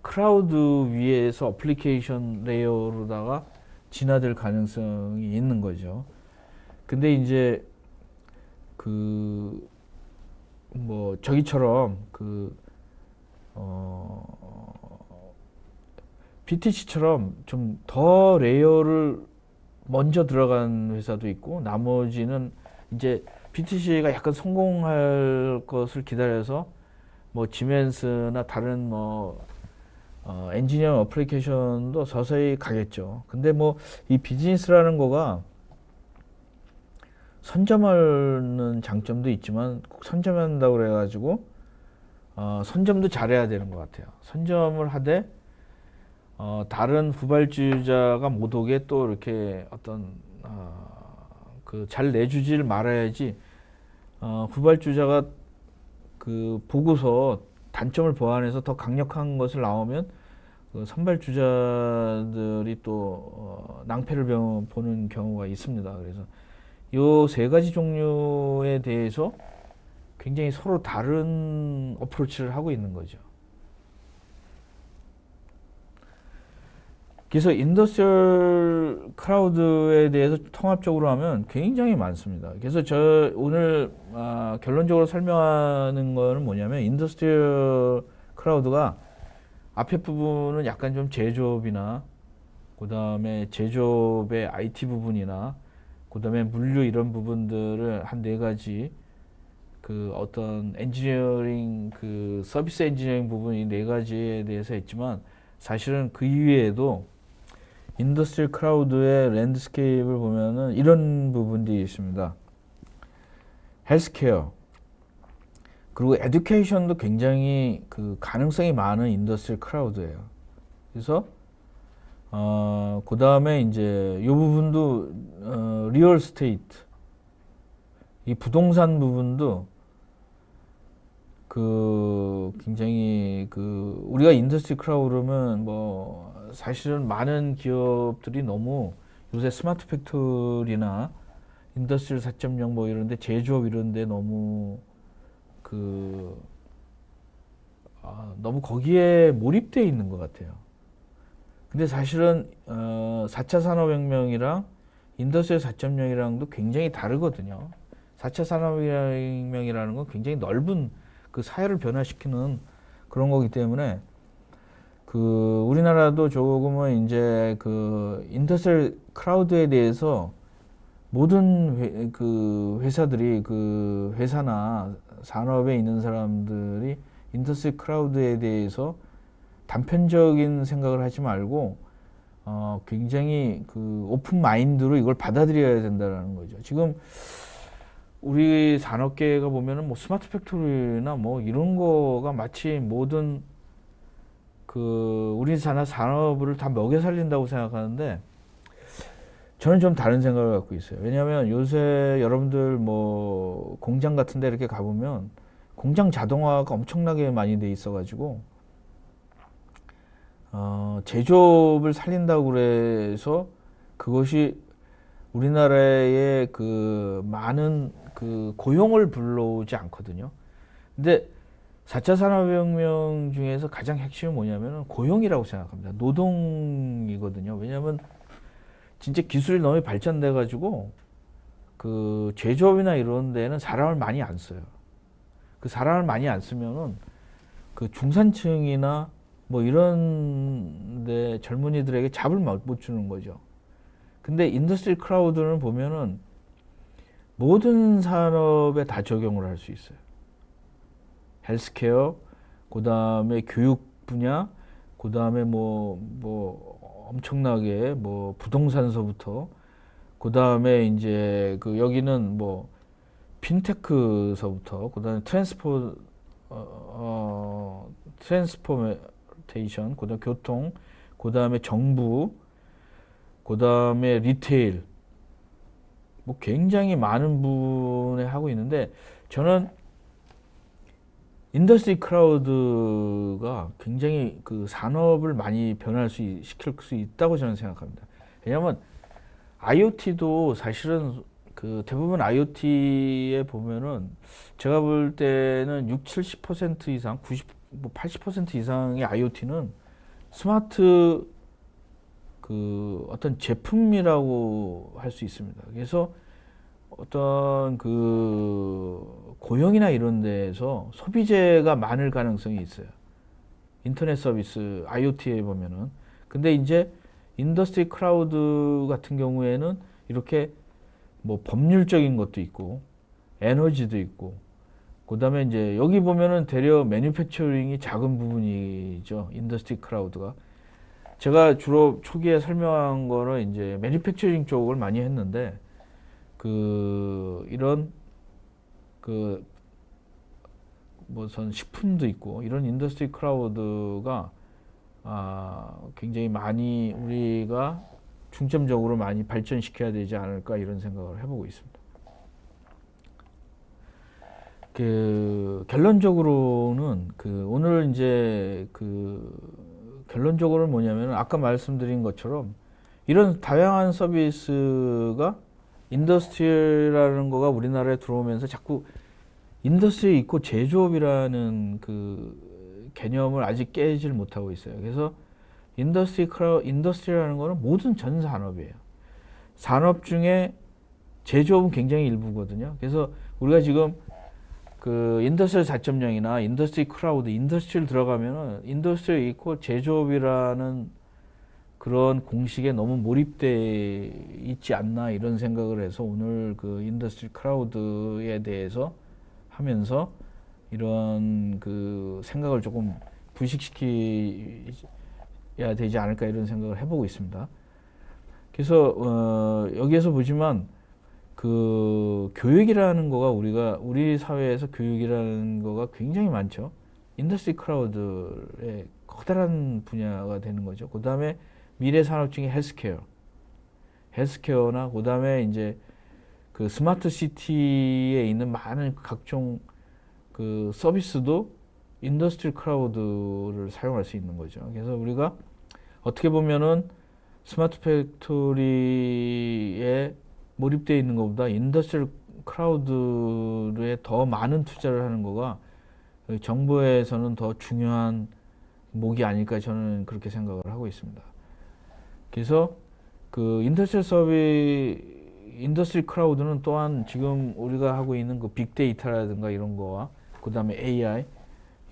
클라우드 위에서 어플리케이션 레이어로다가 진화될 가능성이 있는 거죠. 근데 이제 뭐 저기처럼 BTC처럼 좀 더 레이어를 먼저 들어간 회사도 있고, 나머지는 이제 BTC가 약간 성공할 것을 기다려서 뭐 지멘스나 다른 뭐 엔지니어 어플리케이션도 서서히 가겠죠. 근데 뭐 이 비즈니스라는 거가 선점하는 장점도 있지만 꼭 선점한다고 그래가지고 선점도 잘해야 되는 것 같아요. 선점을 하되 다른 후발주자가 못 오게 또 이렇게 어떤 잘 내주지를 말아야지, 후발주자가 보고서 단점을 보완해서 더 강력한 것을 나오면 선발주자들이 또 낭패를 보는 경우가 있습니다. 그래서 요 세 가지 종류에 대해서 굉장히 서로 다른 어프로치를 하고 있는 거죠. 그래서 인더스트리얼 클라우드에 대해서 통합적으로 하면 굉장히 많습니다. 그래서 오늘 결론적으로 설명하는 거는 뭐냐면, 인더스트리얼 클라우드가 앞에 부분은 약간 좀 제조업이나, 그 다음에 제조업의 IT 부분이나, 그 다음에 물류 이런 부분들을 한 네 가지 어떤 엔지니어링 서비스 엔지니어링 부분이 네 가지에 대해서 했지만, 사실은 그 이외에도 인더스트리얼 클라우드의 랜드스케이프를 보면은 이런 부분들이 있습니다. 헬스케어, 그리고 에듀케이션도 굉장히 가능성이 많은 인더스트리얼 클라우드예요. 그래서 그 다음에 이제 이 부분도 리얼 스테이트, 이 부동산 부분도 굉장히 우리가 인더스트리 클라우드면 뭐 사실은 많은 기업들이 너무 요새 스마트 팩토리나 인더스트리 4.0 뭐 이런데 제조업 이런데 너무 너무 거기에 몰입되어 있는 것 같아요. 근데 사실은 4차 산업혁명이랑 인더스트리 4.0이랑도 굉장히 다르거든요. 4차 산업혁명이라는 건 굉장히 넓은 그 사회를 변화시키는 그런 거기 때문에 그 우리나라도 조금은 이제 그 인더스트리얼 크라우드에 대해서 모든 그 회사들이 그 회사나 산업에 있는 사람들이 인더스트리 크라우드에 대해서 단편적인 생각을 하지 말고 굉장히 그 오픈 마인드로 이걸 받아들여야 된다는 거죠. 지금 우리 산업계가 보면은 뭐 스마트 팩토리나 뭐 이런 거가 마치 모든 그 우리 산업을 다 먹여 살린다고 생각하는데 저는 좀 다른 생각을 갖고 있어요. 왜냐하면 요새 여러분들 뭐 공장 같은 데 이렇게 가보면 공장 자동화가 엄청나게 많이 돼 있어가지고 제조업을 살린다고 그래서 그것이 우리나라의 그 많은 그 고용을 불러오지 않거든요. 근데 4차 산업혁명 중에서 가장 핵심은 뭐냐면 고용이라고 생각합니다. 노동이거든요. 왜냐하면 진짜 기술이 너무 발전돼 가지고 그 제조업이나 이런 데는 사람을 많이 안 써요. 그 사람을 많이 안 쓰면은 그 중산층이나 뭐 이런 데 젊은이들에게 잡을 못 주는 거죠. 근데 인더스트리 크라우드는 보면은 모든 산업에 다 적용을 할 수 있어요. 헬스케어, 그 다음에 교육 분야, 그 다음에 뭐 엄청나게 뭐 부동산서부터, 그 다음에 이제 그 여기는 뭐 핀테크서부터, 그 다음에 트랜스포메이션, 그 다음에 교통, 그 다음에 정부, 그 다음에 리테일, 뭐 굉장히 많은 분에 하고 있는데 저는 인더스트리 크라우드가 굉장히 그 산업을 많이 시킬 수 있다고 저는 생각합니다. 왜냐하면 IoT도 사실은 그 대부분 IoT에 보면은 제가 볼 때는 6, 70% 이상, 90, 뭐 80% 이상의 IoT는 스마트 그 어떤 제품이라고 할 수 있습니다. 그래서 어떤 그 고용이나 이런 데에서 소비재가 많을 가능성이 있어요. 인터넷 서비스, IoT에 보면은. 근데 이제 인더스트리 크라우드 같은 경우에는 이렇게 뭐 법률적인 것도 있고, 에너지도 있고, 그 다음에 이제 여기 보면은 대려 매뉴팩처링이 작은 부분이죠. 인더스트리 크라우드가. 제가 주로 초기에 설명한 거는 이제 매뉴팩처링 쪽을 많이 했는데, 그 이런 그 무슨 식품도 있고 이런 인더스트리 크라우드가 굉장히 많이 우리가 중점적으로 많이 발전시켜야 되지 않을까 이런 생각을 해보고 있습니다. 그 결론적으로는 그 오늘 이제 그 결론적으로는 뭐냐면 아까 말씀드린 것처럼 이런 다양한 서비스가 인더스트리라는 거가 우리나라에 들어오면서 자꾸 인더스트리 있고 제조업이라는 그 개념을 아직 깨질 못하고 있어요. 그래서 인더스트리라는 거는 모든 전 산업이에요. 산업 중에 제조업은 굉장히 일부거든요. 그래서 우리가 지금 그 인더스트리 4.0이나 인더스트리 크라우드, 인더스트리를 들어가면은 인더스트리 있고 제조업이라는 그런 공식에 너무 몰입돼 있지 않나 이런 생각을 해서 오늘 그 인더스트리 크라우드에 대해서 하면서 이런 그 생각을 조금 부식시켜야 되지 않을까 이런 생각을 해보고 있습니다. 그래서 여기에서 보지만 그 교육이라는 거가 우리 사회에서 교육이라는 거가 굉장히 많죠. 인더스트리 크라우드의 커다란 분야가 되는 거죠. 그 다음에 미래 산업 중에 헬스케어나 그 다음에 이제 그 스마트 시티에 있는 많은 각종 그 서비스도 인더스트리 크라우드를 사용할 수 있는 거죠. 그래서 우리가 어떻게 보면은 스마트 팩토리에 몰입되어 있는 것보다 인더스트리 크라우드에 더 많은 투자를 하는 거가 정부에서는 더 중요한 목이 아닐까 저는 그렇게 생각을 하고 있습니다. 그래서 그 인더스트리얼 인더스트리 클라우드는 또한 지금 우리가 하고 있는 그 빅데이터라든가 이런 거와 그 다음에 AI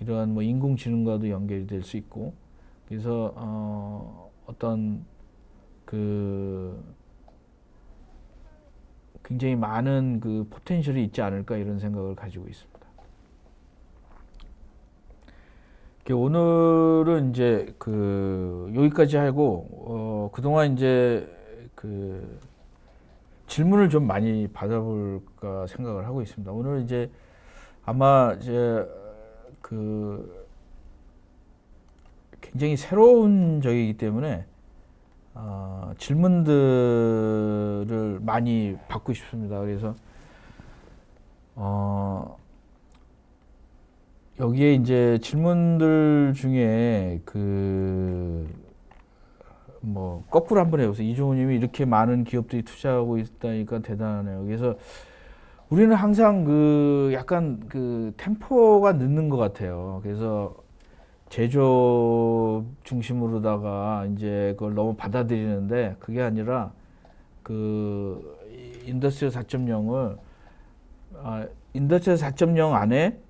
이러한 뭐 인공지능과도 연결이 될 수 있고 그래서 어떤 그 굉장히 많은 그 포텐셜이 있지 않을까 이런 생각을 가지고 있습니다. 오늘은 이제 그 여기까지 하고 그동안 이제 그 질문을 좀 많이 받아볼까 생각을 하고 있습니다. 오늘 이제 아마 이제 그 굉장히 새로운 적이기 때문에 질문들을 많이 받고 싶습니다. 그래서 여기에 이제 질문들 중에 그 뭐 거꾸로 한번 해보세요. 이종우님이 이렇게 많은 기업들이 투자하고 있다니까 대단하네요. 그래서 우리는 항상 그 약간 그 템포가 늦는 것 같아요. 그래서 제조업 중심으로다가 이제 그걸 너무 받아들이는데 그게 아니라 그 인더스트리 4.0을 인더스트리 4.0 안에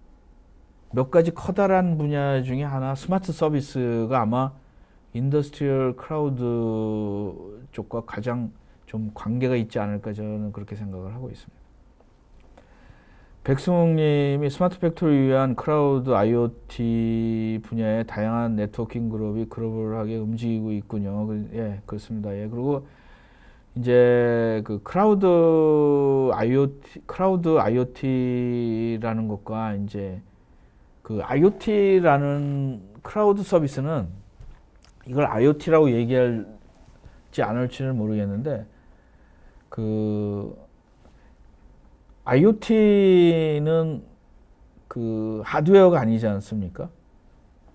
몇 가지 커다란 분야 중에 하나 스마트 서비스가 아마 인더스트리얼 클라우드 쪽과 가장 좀 관계가 있지 않을까 저는 그렇게 생각을 하고 있습니다. 백승욱님이 스마트 팩토리를 위한 클라우드 IoT 분야의 다양한 네트워킹 그룹이 글로벌하게 움직이고 있군요. 예, 그렇습니다. 예, 그리고 이제 그 클라우드 IoT라는 것과 이제 그 IoT라는 클라우드 서비스는 이걸 IoT라고 얘기할지 않을지는 모르겠는데 그 IoT는 그 하드웨어가 아니지 않습니까?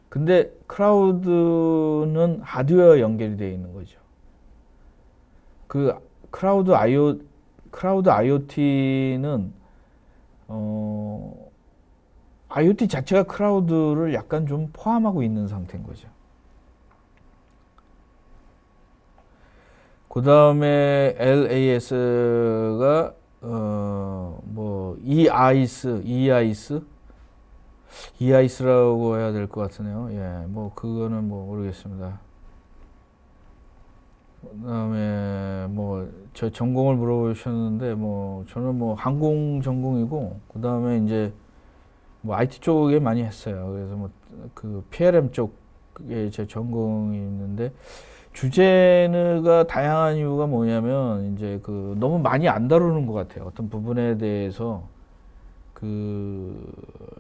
근데 클라우드는 하드웨어 연결이 되어 있는 거죠. 그 클라우드 IoT는 IoT 자체가 클라우드를 약간 좀 포함하고 있는 상태인 거죠. 그 다음에 LAS가 뭐 EIS라고 해야 될 것 같으네요. 예, 뭐 그거는 뭐 모르겠습니다. 그다음에 뭐 저 전공을 물어보셨는데 뭐 저는 뭐 항공 전공이고 그다음에 이제 뭐 IT 쪽에 많이 했어요. 그래서 뭐 그 PLM 쪽에 제 전공이 있는데 주제가 다양한 이유가 뭐냐면 이제 그 너무 많이 안 다루는 것 같아요. 어떤 부분에 대해서 그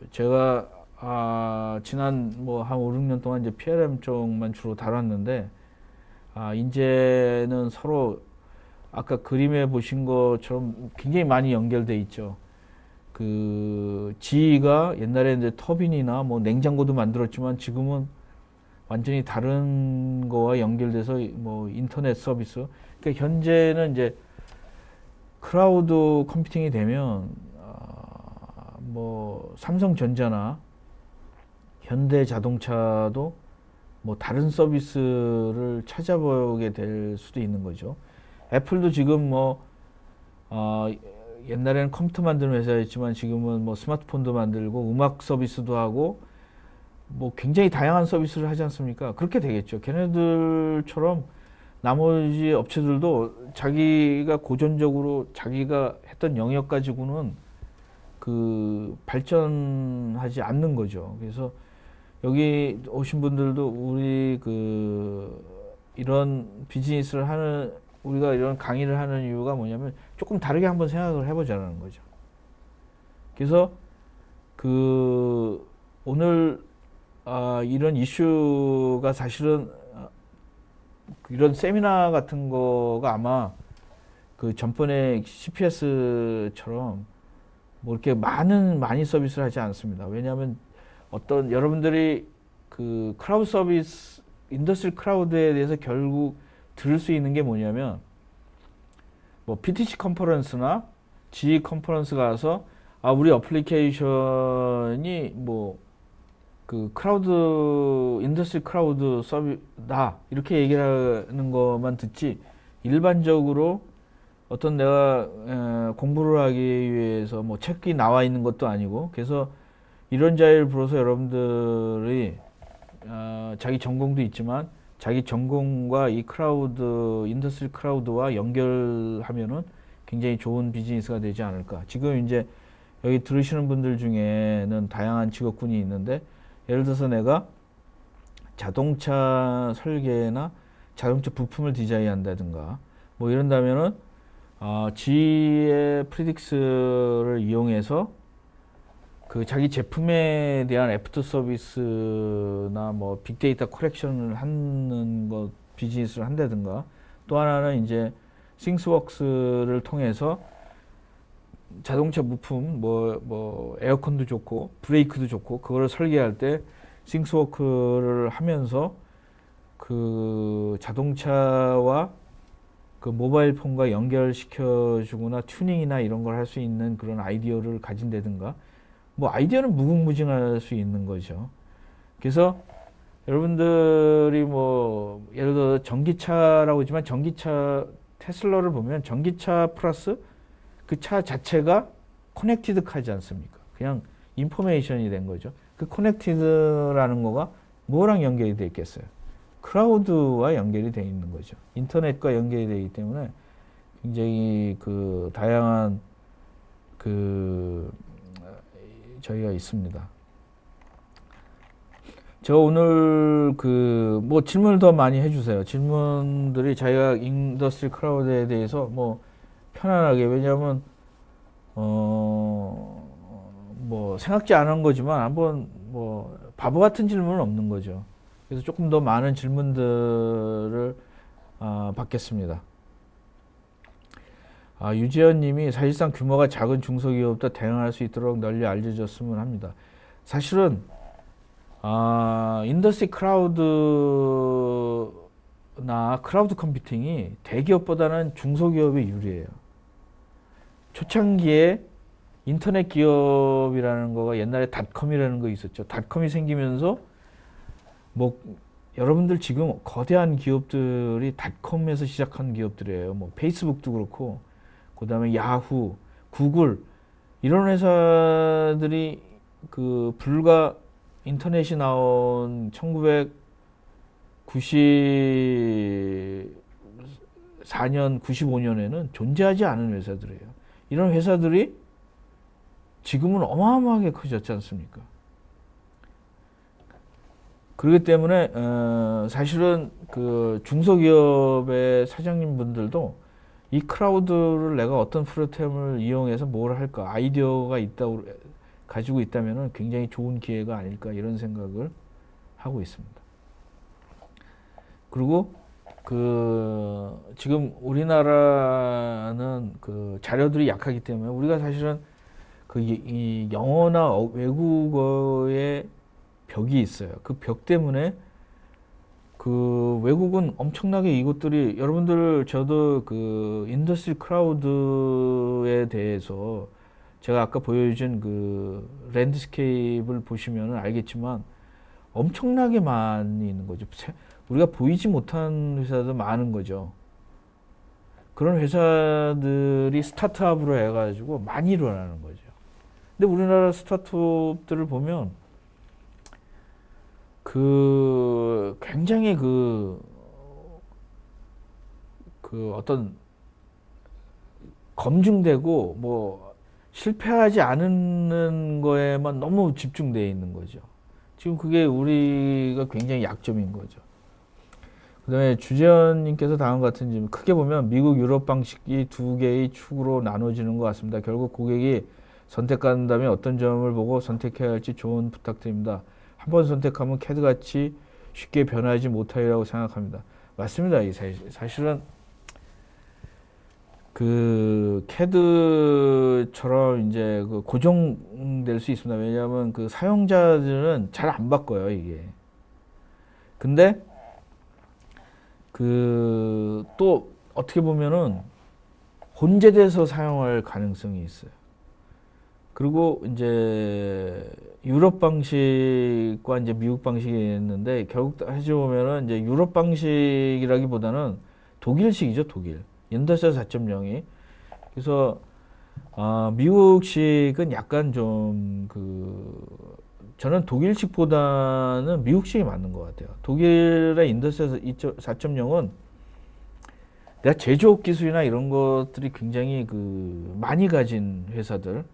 제가 지난 뭐 한 5, 6년 동안 이제 PLM 쪽만 주로 다뤘는데 이제는 서로 아까 그림에 보신 것처럼 굉장히 많이 연결돼 있죠. 그 GE가 옛날에 이제 터빈이나 뭐 냉장고도 만들었지만 지금은 완전히 다른 거와 연결돼서 뭐 인터넷 서비스. 그러니까 현재는 이제 클라우드 컴퓨팅이 되면 뭐 삼성전자나 현대자동차도 뭐 다른 서비스를 찾아보게 될 수도 있는 거죠. 애플도 지금 뭐 옛날에는 컴퓨터 만드는 회사였지만 지금은 뭐 스마트폰도 만들고 음악 서비스도 하고 뭐 굉장히 다양한 서비스를 하지 않습니까? 그렇게 되겠죠. 걔네들처럼 나머지 업체들도 자기가 고전적으로 자기가 했던 영역 가지고는 그 발전하지 않는 거죠. 그래서 여기 오신 분들도 우리 그 이런 비즈니스를 하는 우리가 이런 강의를 하는 이유가 뭐냐면 조금 다르게 한번 생각을 해보자는 거죠. 그래서 그 오늘 이런 이슈가 사실은 이런 세미나 같은 거가 아마 그 전번에 CPS처럼 뭐 이렇게 많이 서비스를 하지 않습니다. 왜냐하면 어떤 여러분들이 그 클라우드 서비스, 인더스트리 클라우드에 대해서 결국 들을 수 있는 게 뭐냐면 뭐 PTC 컨퍼런스나 GE 컨퍼런스 가서 우리 어플리케이션이 뭐 그 클라우드 인더스트리 클라우드 서비스다 이렇게 얘기를 하는 것만 듣지 일반적으로 어떤 내가 공부를 하기 위해서 뭐 책이 나와 있는 것도 아니고, 그래서 이런 자리를 불어서 여러분들이 자기 전공도 있지만 자기 전공과 이 크라우드, 인더스트리 크라우드와 연결하면은 굉장히 좋은 비즈니스가 되지 않을까. 지금 이제 여기 들으시는 분들 중에는 다양한 직업군이 있는데, 예를 들어서 내가 자동차 설계나 자동차 부품을 디자인한다든가 뭐 이런다면은 G의 프리딕스를 이용해서 그 자기 제품에 대한 애프터 서비스나 뭐 빅데이터 컬렉션을 하는 것 비즈니스를 한다든가, 또 하나는 이제 싱스웍스를 통해서 자동차 부품 뭐 에어컨도 좋고 브레이크도 좋고 그거를 설계할 때 싱스워크를 하면서 그 자동차와 그 모바일 폰과 연결시켜 주거나 튜닝이나 이런 걸 할 수 있는 그런 아이디어를 가진다든가, 뭐 아이디어는 무궁무진할 수 있는 거죠. 그래서 여러분들이 뭐 예를 들어 전기차라고 하지만 전기차 테슬라를 보면 전기차 플러스 그 차 자체가 커넥티드 카지 않습니까? 그냥 인포메이션이 된 거죠. 그 커넥티드라는 거가 뭐랑 연결이 돼 있겠어요? 크라우드와 연결이 돼 있는 거죠. 인터넷과 연결이 되기 때문에 굉장히 그 다양한 그 저희가 있습니다. 저 오늘 그 뭐 질문을 더 많이 해주세요. 질문들이 자기가 인더스트리 크라우드에 대해서 뭐 편안하게, 왜냐하면 뭐 생각지 않은 거지만 한번 뭐 바보 같은 질문은 없는 거죠. 그래서 조금 더 많은 질문들을 받겠습니다. 유재현 님이 사실상 규모가 작은 중소기업도 대응할 수 있도록 널리 알려졌으면 합니다. 사실은 인더스트리 크라우드나 크라우드 컴퓨팅이 대기업보다는 중소기업에 유리해요. 초창기에 인터넷 기업이라는 거가 옛날에 닷컴이라는 거 있었죠. 닷컴이 생기면서 뭐 여러분들 지금 거대한 기업들이 닷컴에서 시작한 기업들이에요. 뭐 페이스북도 그렇고, 그 다음에 야후, 구글, 이런 회사들이 그 불과 인터넷이 나온 1994년, 95년에는 존재하지 않은 회사들이에요. 이런 회사들이 지금은 어마어마하게 커졌지 않습니까? 그렇기 때문에 사실은 그 중소기업의 사장님 분들도 이 크라우드를 내가 어떤 플랫폼을 이용해서 뭘 할까, 아이디어가 가지고 있다면 굉장히 좋은 기회가 아닐까, 이런 생각을 하고 있습니다. 그리고 그 지금 우리나라는 그 자료들이 약하기 때문에 우리가 사실은 그 이 영어나 외국어의 벽이 있어요. 그 벽 때문에 그 외국은 엄청나게 이것들이, 여러분들 저도 그 인더스트리 크라우드에 대해서 제가 아까 보여준 그 랜드스케이프를 보시면 알겠지만 엄청나게 많이 있는 거죠. 우리가 보이지 못한 회사도 많은 거죠. 그런 회사들이 스타트업으로 해가지고 많이 일어나는 거죠. 근데 우리나라 스타트업들을 보면 그 굉장히 그 어떤 검증되고 뭐 실패하지 않는 거에만 너무 집중되어 있는 거죠. 지금 그게 우리가 굉장히 약점인 거죠. 그 다음에 주재현님께서 다음과 같은 질문, 크게 보면 미국, 유럽 방식이 두 개의 축으로 나눠지는 것 같습니다. 결국 고객이 선택한다면 어떤 점을 보고 선택해야 할지 조언 부탁드립니다. 한번 선택하면 캐드같이 쉽게 변하지 못하리라고 생각합니다. 맞습니다. 사실은 그 캐드처럼 이제 그 고정될 수 있습니다. 왜냐하면 그 사용자들은 잘 안 바꿔요, 이게. 근데 그 또 어떻게 보면은 혼재돼서 사용할 가능성이 있어요. 그리고 이제 유럽 방식과 이제 미국 방식이 있는데, 결국 해보면은 이제 유럽 방식이라기보다는 독일식이죠, 독일. 인더스트리 4.0이 그래서 미국식은 약간 좀 저는 독일식보다는 미국식이 맞는 것 같아요. 독일의 인더스트리 4.0은 내가 제조업 기술이나 이런 것들이 굉장히 많이 가진 회사들,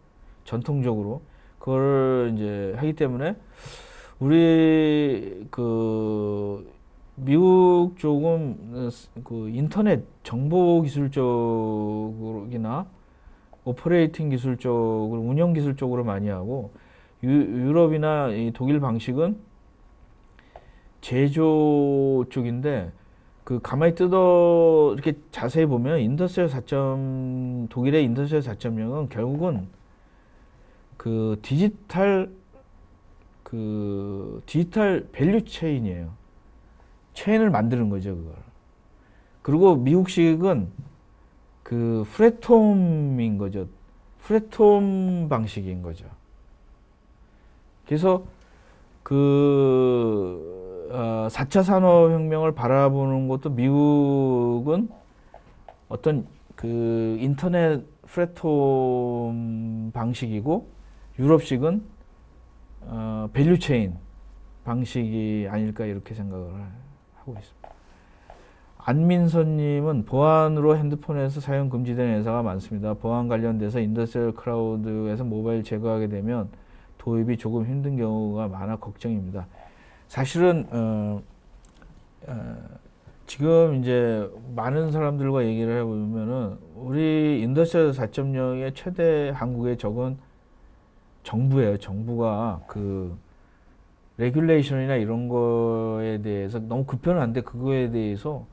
전통적으로 그걸 이제 하기 때문에 우리 미국 쪽은 인터넷 정보 기술 쪽이나 오퍼레이팅 기술 쪽으로, 운영 기술 쪽으로 많이 하고, 유럽이나 이 독일 방식은 제조 쪽인데, 가만히 이렇게 자세히 보면 독일의 인더스트리얼 4.0은 결국은 디지털 밸류 체인이에요. 체인을 만드는 거죠, 그걸. 그리고 미국식은 플랫폼인 거죠. 플랫폼 방식인 거죠. 그래서 4차 산업혁명을 바라보는 것도 미국은 어떤 인터넷 플랫폼 방식이고, 유럽식은 밸류체인 방식이 아닐까 이렇게 생각을 하고 있습니다. 안민선님은 보안으로 핸드폰에서 사용 금지되는 회사가 많습니다. 보안 관련돼서 인더스트리얼 클라우드에서 모바일 제거하게 되면 도입이 조금 힘든 경우가 많아 걱정입니다. 사실은 지금 이제 많은 사람들과 얘기를 해보면은 우리 인더스트리얼 4.0의 최대 한국의 적은 정부예요. 정부가 레귤레이션이나 이런 거에 대해서 너무 급변한데, 그거에 대해서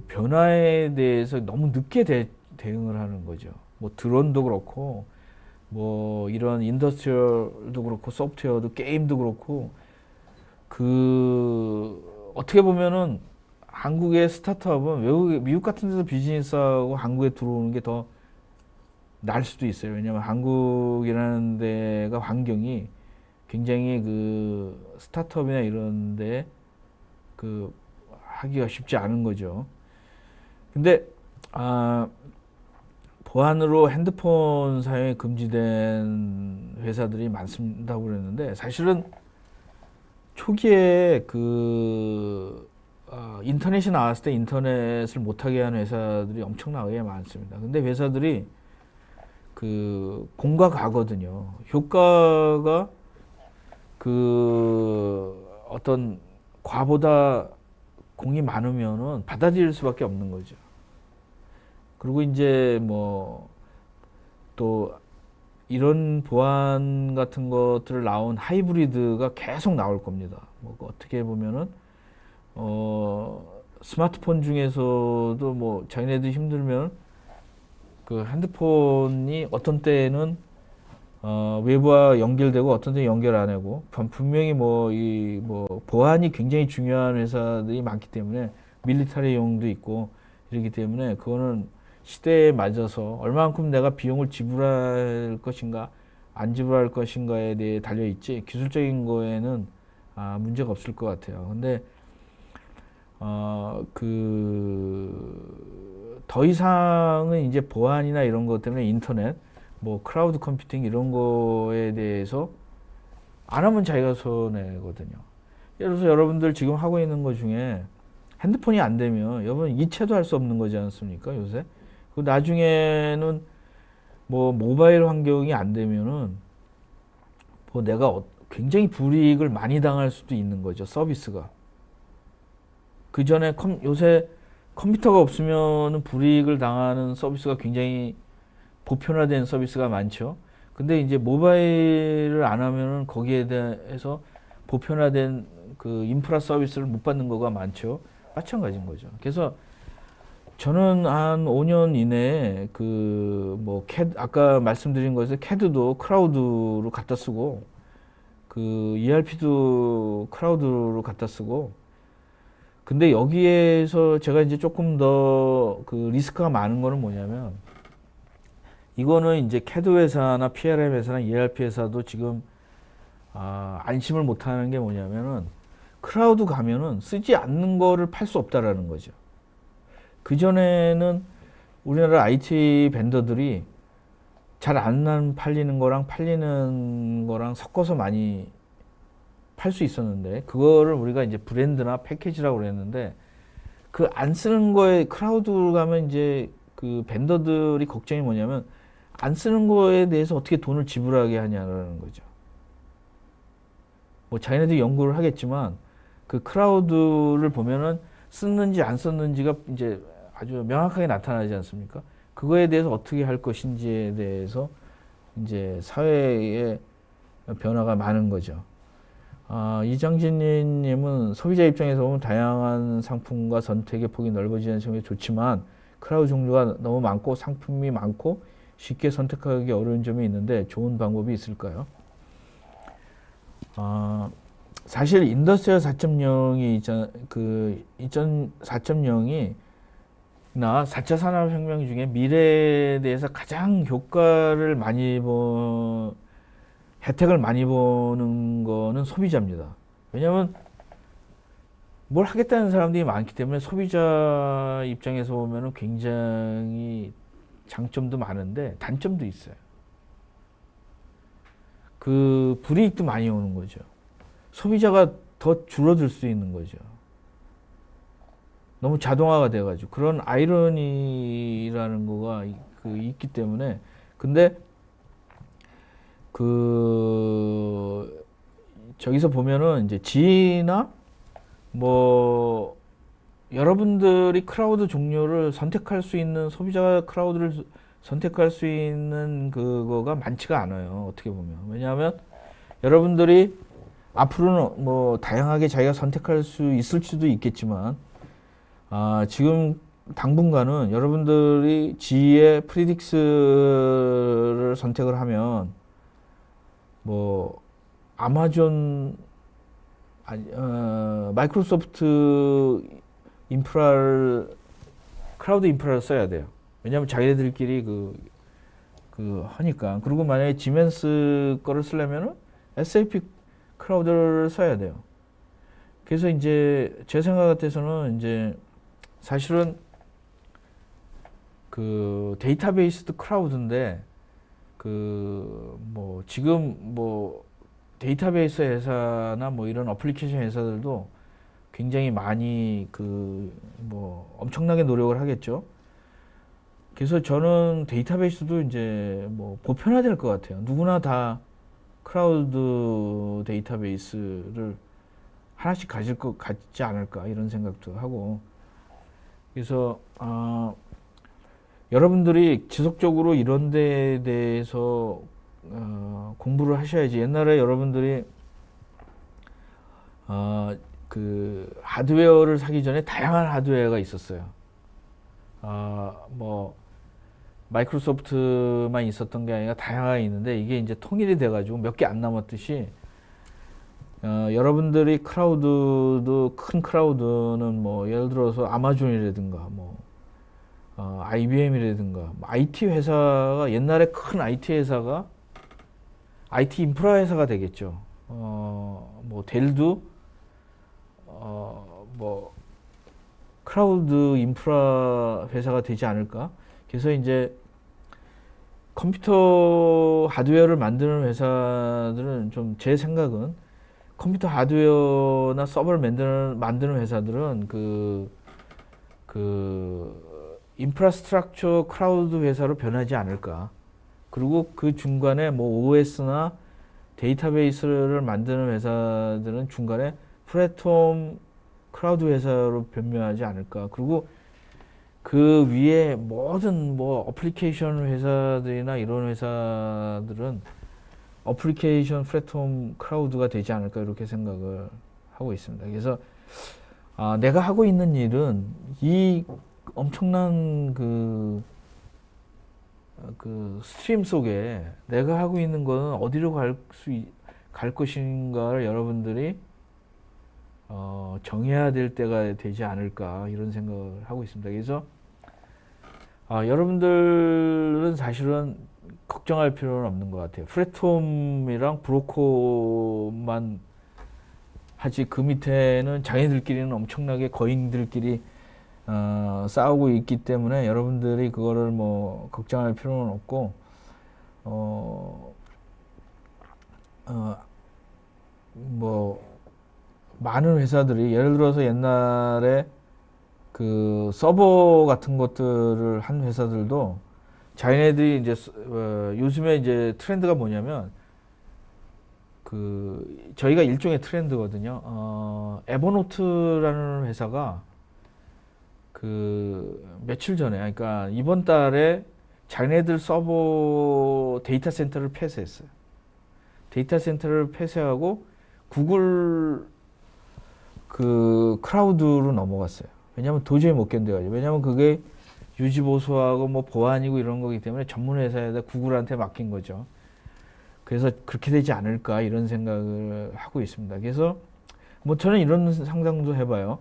변화에 대해서 너무 늦게 대응을 하는 거죠. 뭐 드론도 그렇고, 뭐 이런 인더스트리얼도 그렇고, 소프트웨어도, 게임도 그렇고, 어떻게 보면은 한국의 스타트업은 미국 같은 데서 비즈니스하고 한국에 들어오는 게 더 나을 수도 있어요. 왜냐면 한국이라는 데가 환경이 굉장히 스타트업이나 이런 데 하기가 쉽지 않은 거죠. 근데 보안으로 핸드폰 사용이 금지된 회사들이 많다고 그랬는데, 사실은 초기에 인터넷이 나왔을 때 인터넷을 못하게 하는 회사들이 엄청나게 많습니다. 근데 회사들이 공과 가거든요. 효과가 어떤 과보다 공이 많으면은 받아들일 수밖에 없는 거죠. 그리고 이제 또 이런 보안 같은 것들을 나온 하이브리드가 계속 나올 겁니다. 어떻게 보면은 스마트폰 중에서도 자기네들이 힘들면 핸드폰이 어떤 때는 외부와 연결되고 어떤 때는 연결 안 하고, 분명히 보안이 굉장히 중요한 회사들이 많기 때문에 밀리터리용도 있고 이러기 때문에, 그거는 시대에 맞아서 얼마만큼 내가 비용을 지불할 것인가 안 지불할 것인가에 대해 달려 있지, 기술적인 거에는 문제가 없을 것 같아요. 근데 더 이상은 이제 보안이나 이런 것 때문에 인터넷, 클라우드 컴퓨팅 이런 거에 대해서 안 하면 자기가 손해거든요. 예를 들어서 여러분들 지금 하고 있는 것 중에 핸드폰이 안 되면 여러분 이체도 할 수 없는 거지 않습니까, 요새? 나중에는 모바일 환경이 안 되면은 내가 굉장히 불이익을 많이 당할 수도 있는 거죠, 서비스가. 그 전에 요새 컴퓨터가 없으면 불이익을 당하는 서비스가 굉장히 보편화된 서비스가 많죠. 근데 이제 모바일을 안 하면은 거기에 대해서 보편화된 인프라 서비스를 못 받는 거가 많죠. 마찬가지인 거죠. 그래서 저는 한 5년 이내에 아까 말씀드린 것에서 CAD도 크라우드로 갖다 쓰고, ERP도 크라우드로 갖다 쓰고, 근데 여기에서 제가 이제 조금 더 리스크가 많은 거는 뭐냐면, 이거는 이제 CAD 회사나 PLM 회사나 ERP 회사도 지금 안심을 못 하는 게 뭐냐면은, 크라우드 가면은 쓰지 않는 거를 팔 수 없다라는 거죠. 그전에는 우리나라 IT 벤더들이 잘 안 팔리는 거랑 팔리는 거랑 섞어서 많이 팔 수 있었는데, 그거를 우리가 이제 브랜드나 패키지라고 그랬는데, 그 안 쓰는 거에 크라우드 가면 이제 그 벤더들이 걱정이 뭐냐면 안 쓰는 거에 대해서 어떻게 돈을 지불하게 하냐라는 거죠. 뭐 자기네들이 연구를 하겠지만 그 크라우드를 보면은 썼는지 안 썼는지가 이제 아주 명확하게 나타나지 않습니까? 그거에 대해서 어떻게 할 것인지에 대해서 이제 사회의 변화가 많은 거죠. 이장진 님은 소비자 입장에서 보면 다양한 상품과 선택의 폭이 넓어지는 점이 좋지만 크라우드 종류가 너무 많고 상품이 많고 쉽게 선택하기 어려운 점이 있는데 좋은 방법이 있을까요? 사실 인더스트리얼 4.0이 그 4.0이 나 4차 산업혁명 중에 미래에 대해서 가장 혜택을 많이 보는 거는 소비자입니다. 왜냐하면 뭘 하겠다는 사람들이 많기 때문에 소비자 입장에서 보면 굉장히 장점도 많은데 단점도 있어요. 그 불이익도 많이 오는 거죠. 소비자가 더 줄어들 수 있는 거죠. 너무 자동화가 돼가지고 그런 아이러니라는 거가 있기 때문에. 근데 저기서 보면은 이제 지나 뭐 여러분들이 크라우드 종류를 선택할 수 있는, 소비자가 크라우드를 선택할 수 있는 그거가 많지가 않아요. 어떻게 보면. 왜냐하면 여러분들이 앞으로는 뭐 다양하게 자기가 선택할 수 있을 수도 있겠지만 지금 당분간은 여러분들이 G의 프리딕스를 선택을 하면 뭐 아마존 마이크로소프트 크라우드 인프라를 써야 돼요. 왜냐하면 자기네들끼리 하니까. 그리고 만약에 지멘스 거를 쓰려면은 SAP 크라우드를 써야 돼요. 그래서 이제 제 생각 같아서는 이제 사실은 그 데이터베이스도 크라우드인데 뭐 지금 뭐 데이터베이스 회사나 뭐 이런 어플리케이션 회사들도 굉장히 많이 뭐 엄청나게 노력을 하겠죠. 그래서 저는 데이터베이스도 이제 뭐 보편화될 것 같아요. 누구나 다 크라우드 데이터베이스를 하나씩 가질 것 같지 않을까 이런 생각도 하고. 그래서 여러분들이 지속적으로 이런 데에 대해서 공부를 하셔야지. 옛날에 여러분들이 그 하드웨어를 사기 전에 다양한 하드웨어가 있었어요. 뭐 마이크로소프트만 있었던 게 아니라 다양하게 있는데 이게 이제 통일이 돼가지고 몇 개 안 남았듯이 여러분들이 크라우드도, 큰 크라우드는 뭐 예를 들어서 아마존이라든가 뭐 IBM이라든가 IT 회사가, 옛날에 큰 IT 회사가 IT 인프라 회사가 되겠죠. 뭐 델도 뭐 크라우드 인프라 회사가 되지 않을까. 그래서 이제 컴퓨터 하드웨어를 만드는 회사들은 좀, 제 생각은 컴퓨터 하드웨어나 서버를 만드는 회사들은 인프라스트럭처 크라우드 회사로 변하지 않을까. 그리고 그 중간에 뭐 OS나 데이터베이스를 만드는 회사들은 중간에 플랫폼 크라우드 회사로 변모하지 않을까. 그리고 그 위에 모든 뭐 어플리케이션 회사들이나 이런 회사들은 어플리케이션 플랫폼 크라우드가 되지 않을까 이렇게 생각을 하고 있습니다. 그래서 내가 하고 있는 일은 이 엄청난 그 스트림 속에 내가 하고 있는 거는 어디로 갈 것인가를 여러분들이 정해야 될 때가 되지 않을까 이런 생각을 하고 있습니다. 그래서 여러분들은 사실은 걱정할 필요는 없는 것 같아요. 플랫폼이랑 브로커만 하지 그 밑에는 자기들끼리는 엄청나게 거인들끼리 싸우고 있기 때문에 여러분들이 그거를 뭐 걱정할 필요는 없고, 어, 어, 뭐 많은 회사들이 예를 들어서 옛날에 그 서버 같은 것들을 한 회사들도 자기네들이 이제 요즘에 이제 트렌드가 뭐냐면 그 저희가 일종의 트렌드거든요. 에버노트라는 회사가 그 며칠 전에, 그러니까 이번 달에 자기네들 서버 데이터 센터를 폐쇄했어요. 데이터 센터를 폐쇄하고 구글 그 크라우드로 넘어갔어요. 왜냐하면 도저히 못 견뎌가지고. 왜냐하면 그게 유지 보수하고 뭐 보안이고 이런 거기 때문에 전문 회사에다 구글한테 맡긴 거죠. 그래서 그렇게 되지 않을까 이런 생각을 하고 있습니다. 그래서 뭐 저는 이런 상상도 해봐요.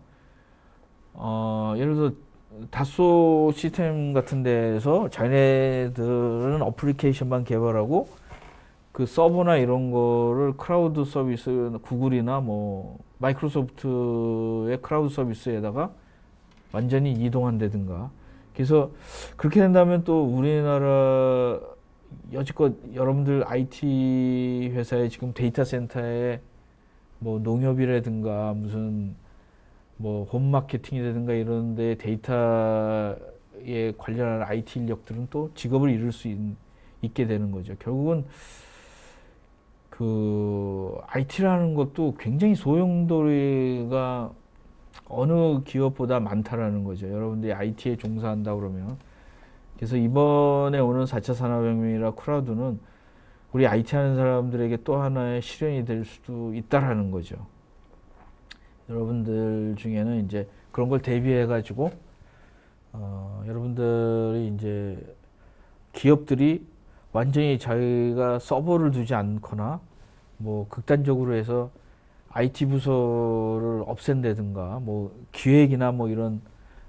예를 들어 다소 시스템 같은 데서 자기네들은 어플리케이션만 개발하고 그 서버나 이런 거를 크라우드 서비스 구글이나 뭐 마이크로소프트의 크라우드 서비스에다가 완전히 이동한다든가. 그래서 그렇게 된다면 또 우리나라 여지껏 여러분들 IT 회사에 지금 데이터 센터에 뭐 농협이라든가 무슨 뭐 홈마케팅이라든가 이런 데 데이터에 관련한 IT 인력들은 또 직업을 잃을 수 있게 되는 거죠. 결국은 그 IT라는 것도 굉장히 소용돌이가 어느 기업보다 많다라는 거죠. 여러분들이 IT에 종사한다 그러면. 그래서 이번에 오는 4차 산업혁명이라 크라우드는 우리 IT 하는 사람들에게 또 하나의 시련이 될 수도 있다라는 거죠. 여러분들 중에는 이제 그런 걸 대비해 가지고 여러분들이 이제 기업들이 완전히 자기가 서버를 두지 않거나 뭐 극단적으로 해서 IT 부서를 없앤다든가 뭐 기획이나 뭐 이런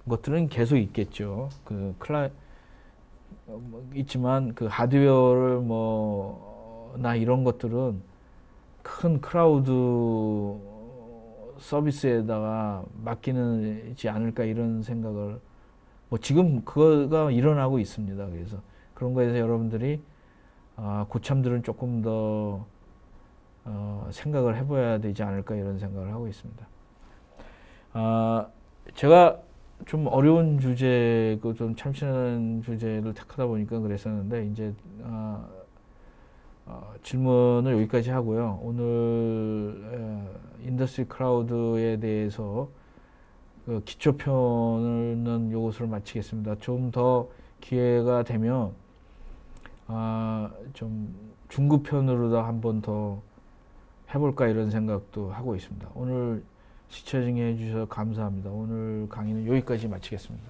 것들은 계속 있겠죠. 그 있지만 그 하드웨어를 뭐나 이런 것들은 큰 크라우드 서비스에다가 맡기는지 않을까 이런 생각을 뭐 지금 그거가 일어나고 있습니다. 그래서 그런 거에서 여러분들이 고참들은 조금 더 생각을 해봐야 되지 않을까 이런 생각을 하고 있습니다. 제가 좀 어려운 주제, 그 좀 참신한 주제를 택하다 보니까 그랬었는데 이제 질문을 여기까지 하고요. 오늘 인더스트리 클라우드에 대해서 그 기초편은 이것으로 마치겠습니다. 좀 더 기회가 되면 좀 중급편으로도 한번 더 해볼까 이런 생각도 하고 있습니다. 오늘 시청해 주셔서 감사합니다. 오늘 강의는 여기까지 마치겠습니다.